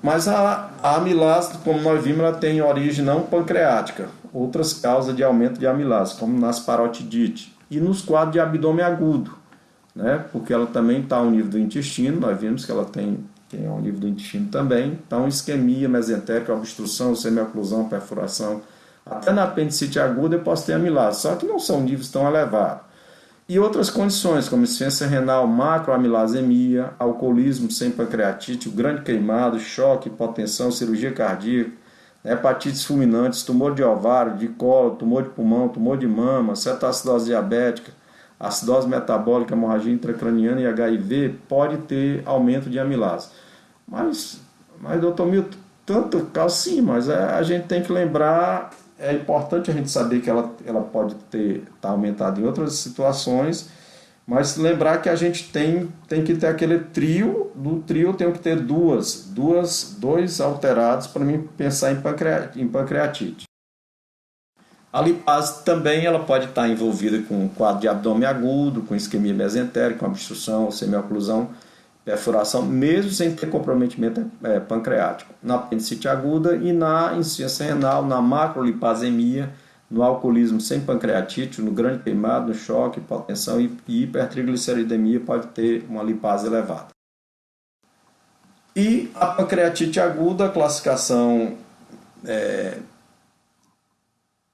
Mas a amilase, como nós vimos, ela tem origem não pancreática, outras causas de aumento de amilase, como nas parotidite, e nos quadros de abdômen agudo, né? Porque ela também está ao nível do intestino, nós vimos que ela tem ao nível do intestino também, então isquemia mesentérica, obstrução, semioclusão, perfuração, até na apendicite aguda eu posso ter amilase, só que não são níveis tão elevados. E outras condições, como insuficiência renal, macroamilasemia, alcoolismo sem pancreatite, o grande queimado, choque, hipotensão, cirurgia cardíaca, hepatites fulminantes, tumor de ovário, de colo, tumor de pulmão, tumor de mama, cetoacidose diabética, acidose metabólica, hemorragia intracraniana e HIV, pode ter aumento de amilase. Mas doutor Milton, tanto caso sim, mas a gente tem que lembrar, é importante a gente saber que ela pode estar aumentada em outras situações, mas lembrar que a gente tem que ter aquele trio, do trio eu tenho que ter dois alterados para mim pensar em pancreatite. A lipase também ela pode estar envolvida com um quadro de abdômen agudo, com isquemia mesentérica, com obstrução, semioclusão, perfuração, mesmo sem ter comprometimento pancreático, na apendicite aguda e na insuficiência renal, na macrolipasemia, no alcoolismo sem pancreatite, no grande queimado, no choque, hipotensão e hipertrigliceridemia pode ter uma lipase elevada. E a pancreatite aguda, a classificação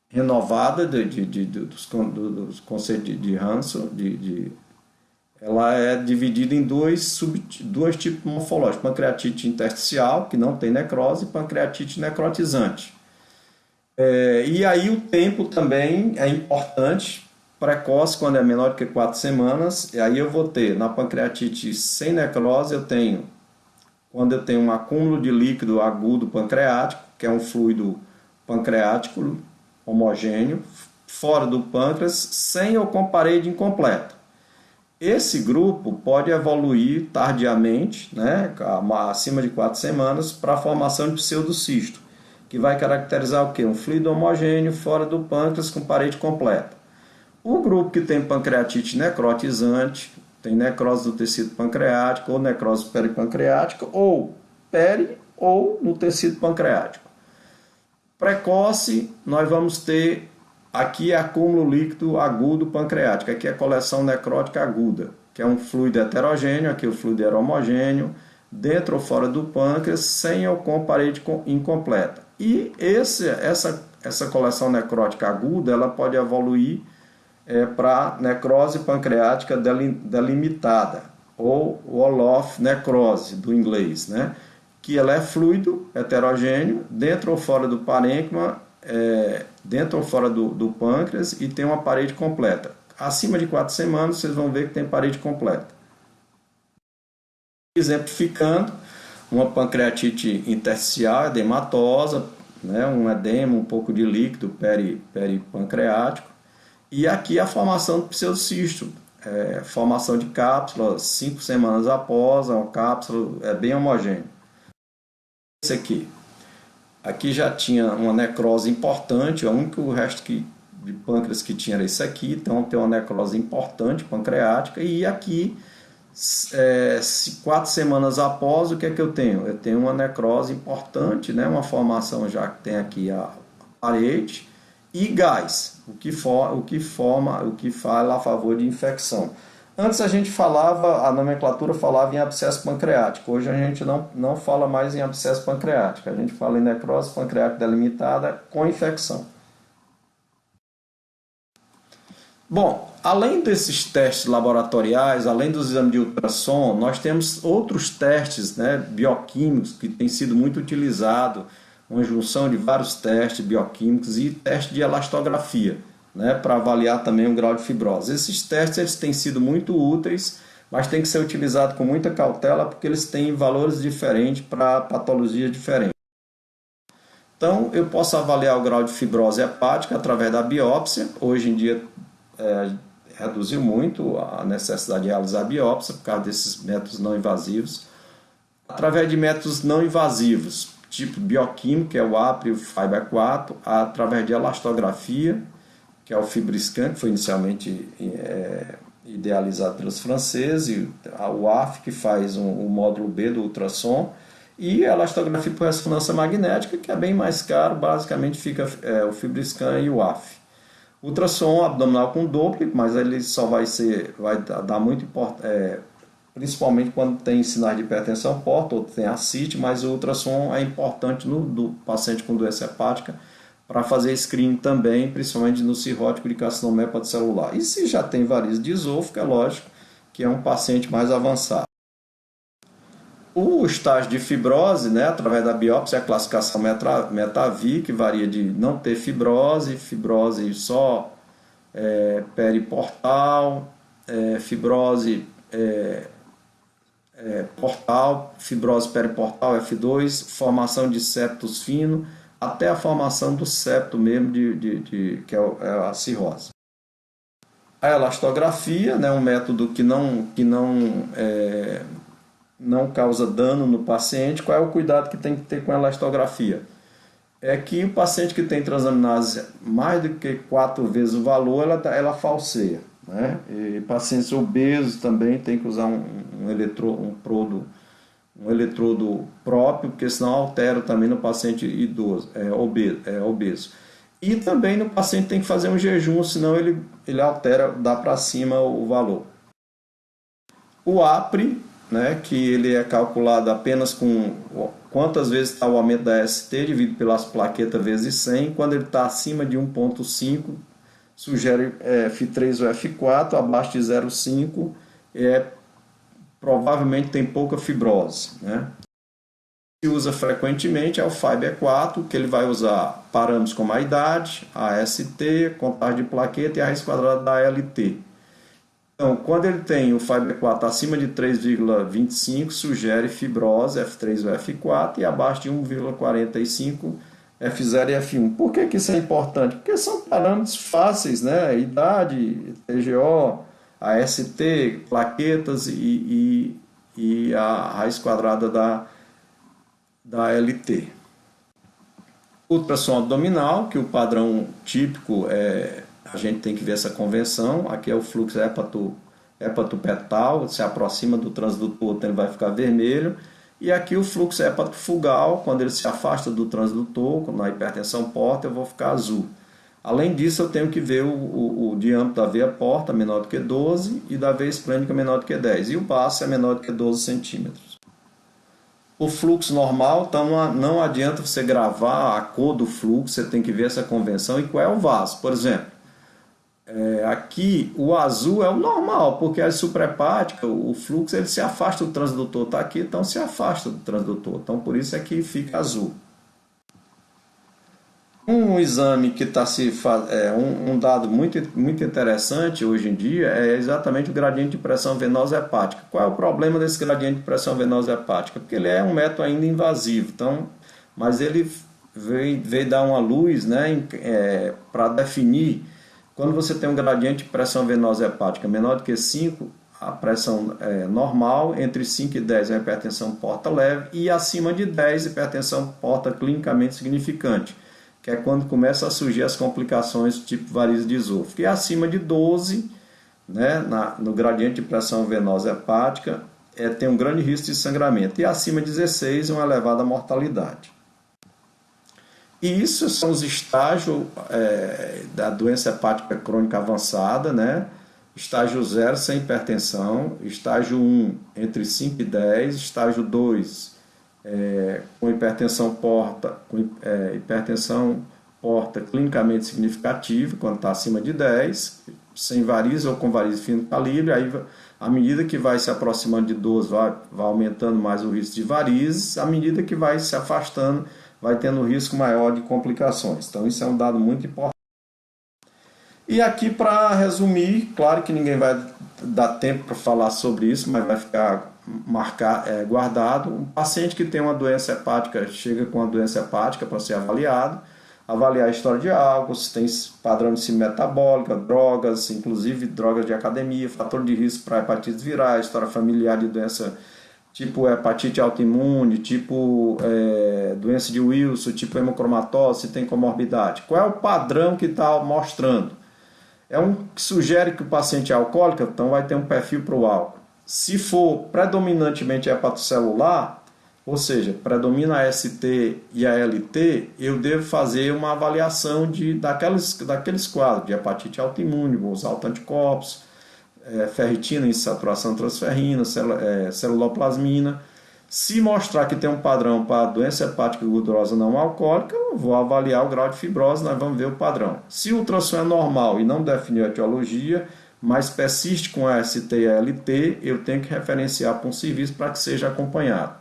renovada dos conceitos de Hansen, ela é dividida em dois tipos morfológicos: pancreatite intersticial, que não tem necrose, e pancreatite necrotizante. E aí o tempo também é importante, precoce, quando é menor do que 4 semanas, e aí eu vou ter, na pancreatite sem necrose, quando eu tenho um acúmulo de líquido agudo pancreático, que é um fluido pancreático homogêneo, fora do pâncreas, sem ou com parede incompleta. Esse grupo pode evoluir tardiamente, né, acima de 4 semanas, para a formação de pseudocisto, que vai caracterizar o quê? Um fluido homogêneo fora do pâncreas com parede completa. O grupo que tem pancreatite necrotizante, tem necrose do tecido pancreático, ou necrose peripancreática, ou no tecido pancreático. Precoce, nós vamos ter, aqui é acúmulo líquido agudo pancreático, aqui é coleção necrótica aguda, que é um fluido heterogêneo, aqui o fluido era homogêneo, dentro ou fora do pâncreas, sem ou com parede incompleta. E essa coleção necrótica aguda, ela pode evoluir para necrose pancreática delimitada, ou wall-off necrose, do inglês, né? Que ela é fluido heterogêneo, dentro ou fora do parênquima, dentro ou fora do pâncreas, e tem uma parede completa. Acima de 4 semanas, vocês vão ver que tem parede completa. Exemplificando, uma pancreatite intersticial, edematosa, né, um edema, um pouco de líquido peripancreático, E aqui a formação do pseudocisto, formação de cápsula 5 semanas após, é uma cápsula bem homogênea. Esse aqui já tinha uma necrose importante, o único resto de pâncreas que tinha era esse aqui, então tem uma necrose importante pancreática, e aqui 4 semanas após, o que é que eu tenho? Eu tenho uma necrose importante, né? Uma formação já que tem aqui a parede e gás, o que fala a favor de infecção. Antes a gente falava, a nomenclatura falava em abscesso pancreático, hoje a gente não fala mais em abscesso pancreático, a gente fala em necrose pancreática delimitada com infecção. Bom, além desses testes laboratoriais, além dos exames de ultrassom, nós temos outros testes, né, bioquímicos que têm sido muito utilizados, uma junção de vários testes bioquímicos e teste de elastografia, né, para avaliar também o grau de fibrose. Esses testes eles têm sido muito úteis, mas tem que ser utilizado com muita cautela porque eles têm valores diferentes para patologias diferentes. Então, eu posso avaliar o grau de fibrose hepática através da biópsia. Hoje em dia, reduziu muito a necessidade de realizar a biópsia por causa desses métodos não invasivos. Através de métodos não invasivos, tipo bioquímico, que é o APRI e o FIBE4, através de elastografia, que é o FibroScan, que foi inicialmente idealizado pelos franceses, e o AF, que faz o módulo B do ultrassom, e a elastografia por ressonância magnética, que é bem mais caro, basicamente fica o FibroScan e o AF. Ultrassom abdominal com Doppler, mas ele só vai dar muito importante, principalmente quando tem sinais de hipertensão porta ou tem ascite, mas o ultrassom é importante no paciente com doença hepática para fazer screening também, principalmente no cirrótico de carcinoma hepatocelular. E se já tem varizes de esôfago, é lógico que é um paciente mais avançado. O estágio de fibrose, né, através da biópsia, a classificação Metavi, que varia de não ter fibrose, fibrose só periportal, fibrose portal, fibrose periportal F2, formação de septos fino, até a formação do septo mesmo, que é a cirrose. A elastografia, né, um método que não causa dano no paciente. Qual é o cuidado que tem que ter com a elastografia? É que o paciente que tem transaminase mais do que 4 vezes o valor, ela falseia, né? E pacientes obesos também tem que usar um eletrodo próprio, porque senão altera também no paciente idoso, obeso. E também no paciente tem que fazer um jejum, senão ele altera, dá para cima o valor. O APRI, né, que ele é calculado apenas com quantas vezes está o aumento da ST dividido pelas plaquetas vezes 100. Quando ele está acima de 1,5, sugere F3 ou F4, abaixo de 0,5 provavelmente tem pouca fibrose, né? O que se usa frequentemente é o FIBE4, que ele vai usar parâmetros como a idade, a ST, contagem de plaqueta e a raiz quadrada da LT. Então, quando ele tem o FIBE4 acima de 3,25, sugere fibrose F3 ou F4 e abaixo de 1,45 F0 e F1. Por que isso é importante? Porque são parâmetros fáceis, né? Idade, TGO, a ST, plaquetas e a raiz quadrada da LT. Ultrassom abdominal, que o padrão típico a gente tem que ver essa convenção. Aqui é o fluxo hepatopetal, se aproxima do transdutor, então ele vai ficar vermelho. E aqui o fluxo hepatofugal, quando ele se afasta do transdutor, na hipertensão porta, eu vou ficar azul. Além disso, eu tenho que ver o diâmetro da veia porta menor do que 12 e da veia esplênica menor do que 10. E o baço é menor do que 12 centímetros. O fluxo normal, então não adianta você gravar a cor do fluxo, você tem que ver essa convenção e qual é o vaso. Por exemplo, aqui o azul é o normal, porque a suprahepática, o fluxo ele se afasta do transdutor, está aqui, então se afasta do transdutor. Então por isso é que fica azul. Um exame que está se um dado muito, muito interessante hoje em dia é exatamente o gradiente de pressão venosa hepática. Qual é o problema desse gradiente de pressão venosa hepática? Porque ele é um método ainda invasivo, então, mas ele veio dar uma luz, né, para definir Quando você tem um gradiente de pressão venosa hepática menor do que 5, a pressão é normal, entre 5 e 10 é uma hipertensão porta leve e acima de 10 hipertensão porta clinicamente significante, que é quando começam a surgir as complicações tipo varizes de esôfago. E acima de 12, né, no gradiente de pressão venosa hepática, tem um grande risco de sangramento. E acima de 16, uma elevada mortalidade. E isso são os estágios da doença hepática crônica avançada, né? Estágio 0 sem hipertensão, estágio 1 entre 5 e 10, estágio 2 com hipertensão porta clinicamente significativa, quando está acima de 10, sem varize ou com varize fino calibre. Aí, à medida que vai se aproximando de 12, vai aumentando mais o risco de varizes, à medida que vai se afastando, vai tendo um risco maior de complicações. Então, isso é um dado muito importante. E aqui, para resumir, claro que ninguém vai dar tempo para falar sobre isso, mas vai ficar guardado. Um paciente que tem uma doença hepática, chega com uma doença hepática para ser avaliado, avaliar a história de álcool, se tem padrão de síndrome metabólica, drogas, inclusive drogas de academia, fator de risco para hepatites virais, história familiar de doença tipo hepatite autoimune, tipo doença de Wilson, tipo hemocromatose, se tem comorbidade. Qual é o padrão que está mostrando? É um que sugere que o paciente é alcoólico, então vai ter um perfil para o álcool. Se for predominantemente hepatocelular, ou seja, predomina a ST e a LT, eu devo fazer uma avaliação daqueles quadros de hepatite autoimune, vou usar anticorpos, ferritina em saturação transferrina, celuloplasmina. Se mostrar que tem um padrão para doença hepática gordurosa não alcoólica, eu vou avaliar o grau de fibrose, nós vamos ver o padrão. Se o ultrassom é normal e não definiu a etiologia, mas persiste com a ST e a LT, eu tenho que referenciar para um serviço para que seja acompanhado.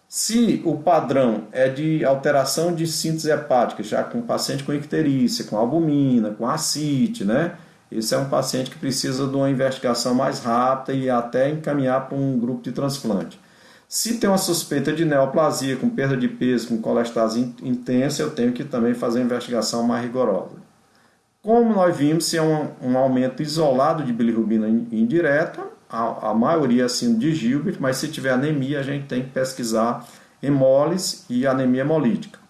Se o padrão é de alteração de síntese hepática, já com paciente com icterícia, com albumina, com ascite, né? Esse é um paciente que precisa de uma investigação mais rápida e até encaminhar para um grupo de transplante. Se tem uma suspeita de neoplasia, com perda de peso, com colestase intensa, eu tenho que também fazer uma investigação mais rigorosa. Como nós vimos, se é um aumento isolado de bilirrubina indireta, a maioria é síndrome de Gilbert, mas se tiver anemia, a gente tem que pesquisar hemólise e anemia hemolítica.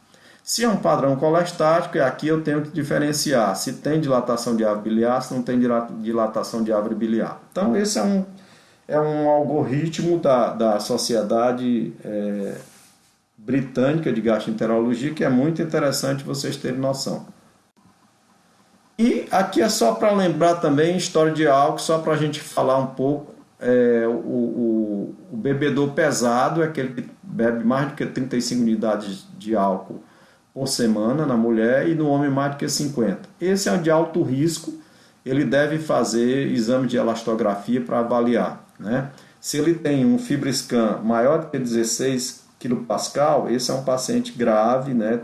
Se é um padrão colestático, aqui eu tenho que diferenciar se tem dilatação de árvore biliar, se não tem dilatação de árvore biliar. Então, esse é um algoritmo da Sociedade Britânica de Gastroenterologia que é muito interessante vocês terem noção. E aqui é só para lembrar também história de álcool, só para a gente falar um pouco. O bebedor pesado é aquele que bebe mais do que 35 unidades de álcool por semana na mulher e no homem mais do que 50. Esse é um de alto risco, ele deve fazer exame de elastografia para avaliar, né? Se ele tem um FibroScan maior do que 16 kPa, esse é um paciente grave, né?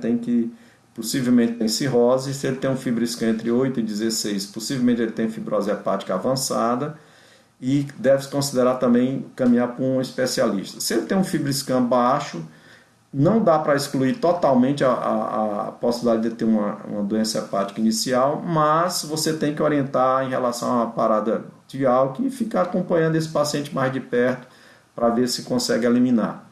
Possivelmente tem cirrose. Se ele tem um FibroScan entre 8 e 16, possivelmente ele tem fibrose hepática avançada e deve-se considerar também caminhar para um especialista. Se ele tem um FibroScan baixo, não dá para excluir totalmente a possibilidade de ter uma doença hepática inicial, mas você tem que orientar em relação a uma parada de álcool e ficar acompanhando esse paciente mais de perto para ver se consegue eliminar.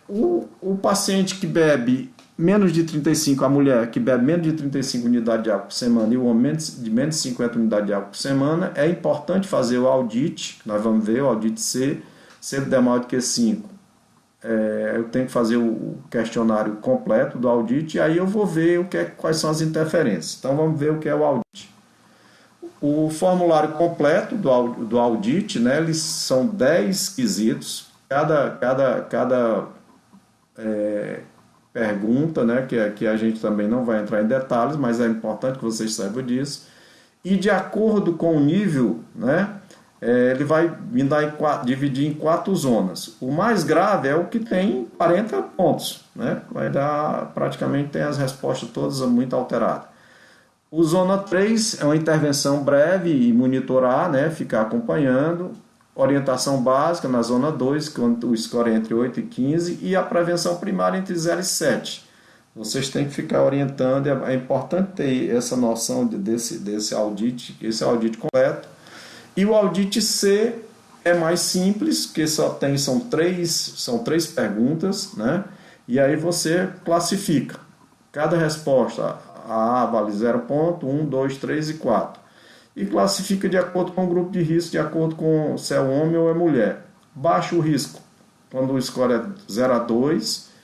O paciente que bebe menos de 35, a mulher que bebe menos de 35 unidades de álcool por semana e o homem de menos de 50 unidades de álcool por semana, é importante fazer o audit, nós vamos ver o audit C, se ele der maior do que 5. Eu tenho que fazer o questionário completo do audit e aí eu vou ver quais são as interferências. Então vamos ver o que é o audit. O formulário completo do audit, né, eles são 10 quesitos, cada pergunta, né, que a gente também não vai entrar em detalhes, mas é importante que vocês saibam disso. E de acordo com o nível, né, ele vai dividir em 4 zonas. O mais grave é o que tem 40 pontos, né? Vai dar, praticamente tem as respostas todas muito alteradas. O zona 3 é uma intervenção breve e monitorar, né? Ficar acompanhando. Orientação básica na zona 2, quando o score é entre 8 e 15, e a prevenção primária entre 0 e 7. vocês têm que ficar orientando, é importante ter essa noção desse audit, esse audit completo. E o audit C é mais simples, que são três perguntas, né? E aí você classifica. Cada resposta, a A vale 0 ponto, 1, 2, 3 e 4. E classifica de acordo com o grupo de risco, de acordo com se é homem ou é mulher. Baixo risco, quando o score é 0 a 2,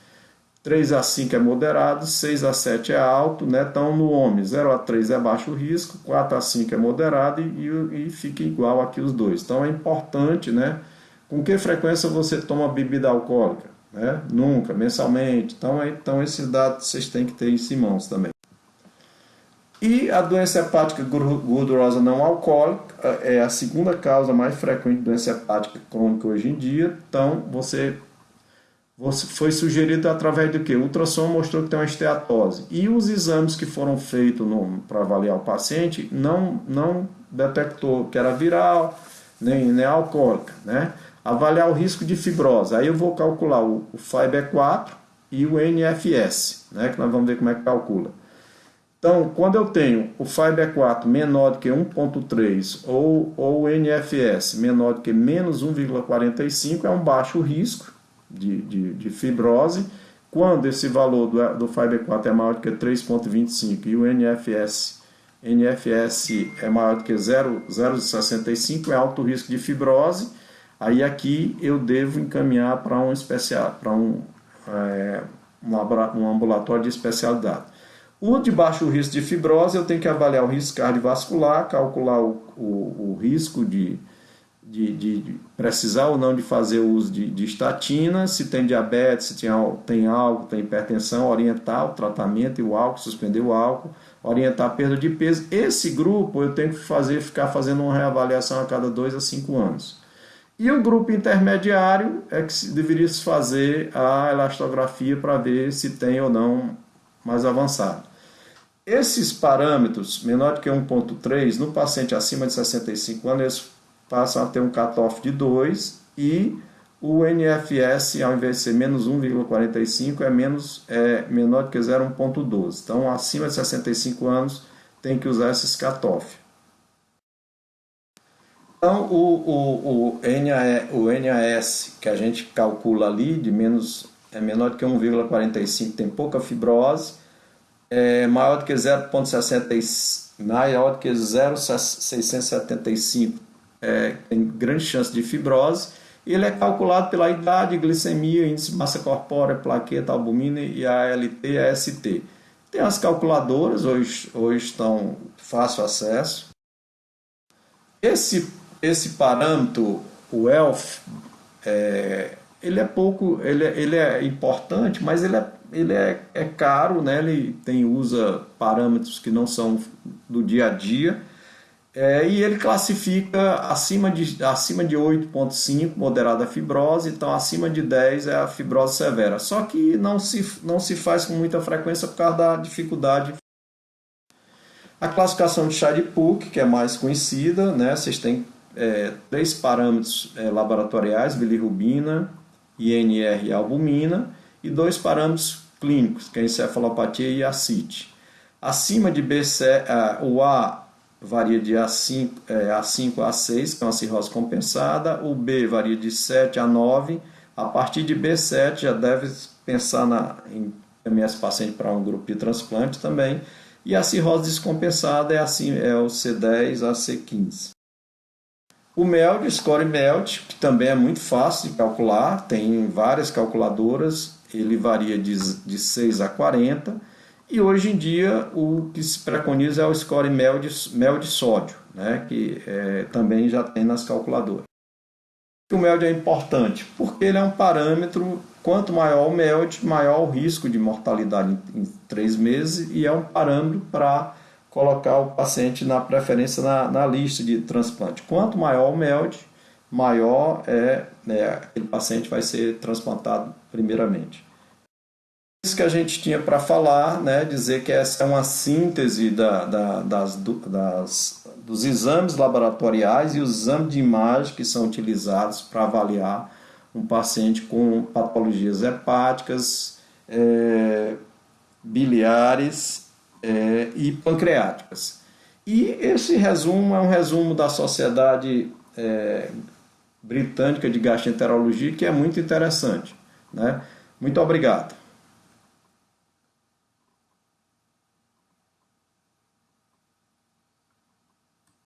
3 a 5 é moderado, 6 a 7 é alto, né? Então no homem 0 a 3 é baixo risco, 4 a 5 é moderado e fica igual aqui os dois. Então é importante, né? Com que frequência você toma bebida alcoólica? Né? Nunca, mensalmente. Então esses dados vocês têm que ter isso em mãos também. E a doença hepática gordurosa não alcoólica é a segunda causa mais frequente de doença hepática crônica hoje em dia. Então, você foi sugerido através do que? O ultrassom mostrou que tem uma esteatose. E os exames que foram feitos para avaliar o paciente não detectou que era viral, nem alcoólica, né? Avaliar o risco de fibrose. Aí eu vou calcular o FIBE4 e o NFS, né? Que nós vamos ver como é que calcula. Então, quando eu tenho o FIBE4 menor do que 1,3 ou o NFS menor do que menos 1,45, é um baixo risco de fibrose. Quando esse valor do FIBE4 é maior do que 3,25 e o NFS é maior do que 0,65, é alto risco de fibrose. Aí aqui eu devo encaminhar para um ambulatório de especialidade. O de baixo risco de fibrose, eu tenho que avaliar o risco cardiovascular, calcular o risco de precisar ou não de fazer o uso de estatina, se tem diabetes, se tem álcool, tem hipertensão, orientar o tratamento e o álcool, suspender o álcool, orientar a perda de peso. Esse grupo eu tenho que ficar fazendo uma reavaliação a cada 2 a 5 anos. E o grupo intermediário é que deveria se fazer a elastografia para ver se tem ou não mais avançado. Esses parâmetros, menor do que 1,3, no paciente acima de 65 anos, eles passam a ter um cutoff de 2 e o NFS, ao invés de ser menos 1,45, é menor do que 0,1,12. Então, acima de 65 anos, tem que usar esses cutoff. Então, o NAS que a gente calcula ali, é menor do que 1,45, tem pouca fibrose, é maior do que 0,675, tem grande chance de fibrose. Ele é calculado pela idade, glicemia, índice de massa corpórea, plaqueta, albumina e a ALT e a AST. Tem as calculadoras, hoje estão fácil acesso. Esse parâmetro, o ELF, ele é importante, mas ele é caro, né? Ele usa parâmetros que não são do dia a dia, e ele classifica acima de 8,5 moderada fibrose, então acima de 10 é a fibrose severa. Só que não se faz com muita frequência por causa da dificuldade. A classificação de Child-Pugh, que é mais conhecida, né? Vocês têm 3 parâmetros laboratoriais, bilirrubina, INR e albumina, e 2 parâmetros clínicos, que é a encefalopatia e a CIT. Acima de B7, o A varia de A5 a 6, que é uma cirrose compensada, o B varia de 7 a 9, a partir de B7 já deve pensar em encaminhar esse paciente para um grupo de transplante também, e a cirrose descompensada é o C10 a C15. O MELD, score MELD, que também é muito fácil de calcular, tem várias calculadoras, ele varia de 6 a 40, e hoje em dia o que se preconiza é o score MELD sódio, né, que também já tem nas calculadoras. O MELD é importante porque ele é um parâmetro, quanto maior o MELD, maior o risco de mortalidade em 3 meses, e é um parâmetro para colocar o paciente na preferência na lista de transplante. Quanto maior o MELD, maior aquele paciente vai ser transplantado primeiramente. Isso que a gente tinha para falar, né, dizer que essa é uma síntese dos exames laboratoriais e os exames de imagem que são utilizados para avaliar um paciente com patologias hepáticas, biliares e pancreáticas. E esse resumo é um resumo da Sociedade Britânica de Gastroenterologia, que é muito interessante, né? Muito obrigado.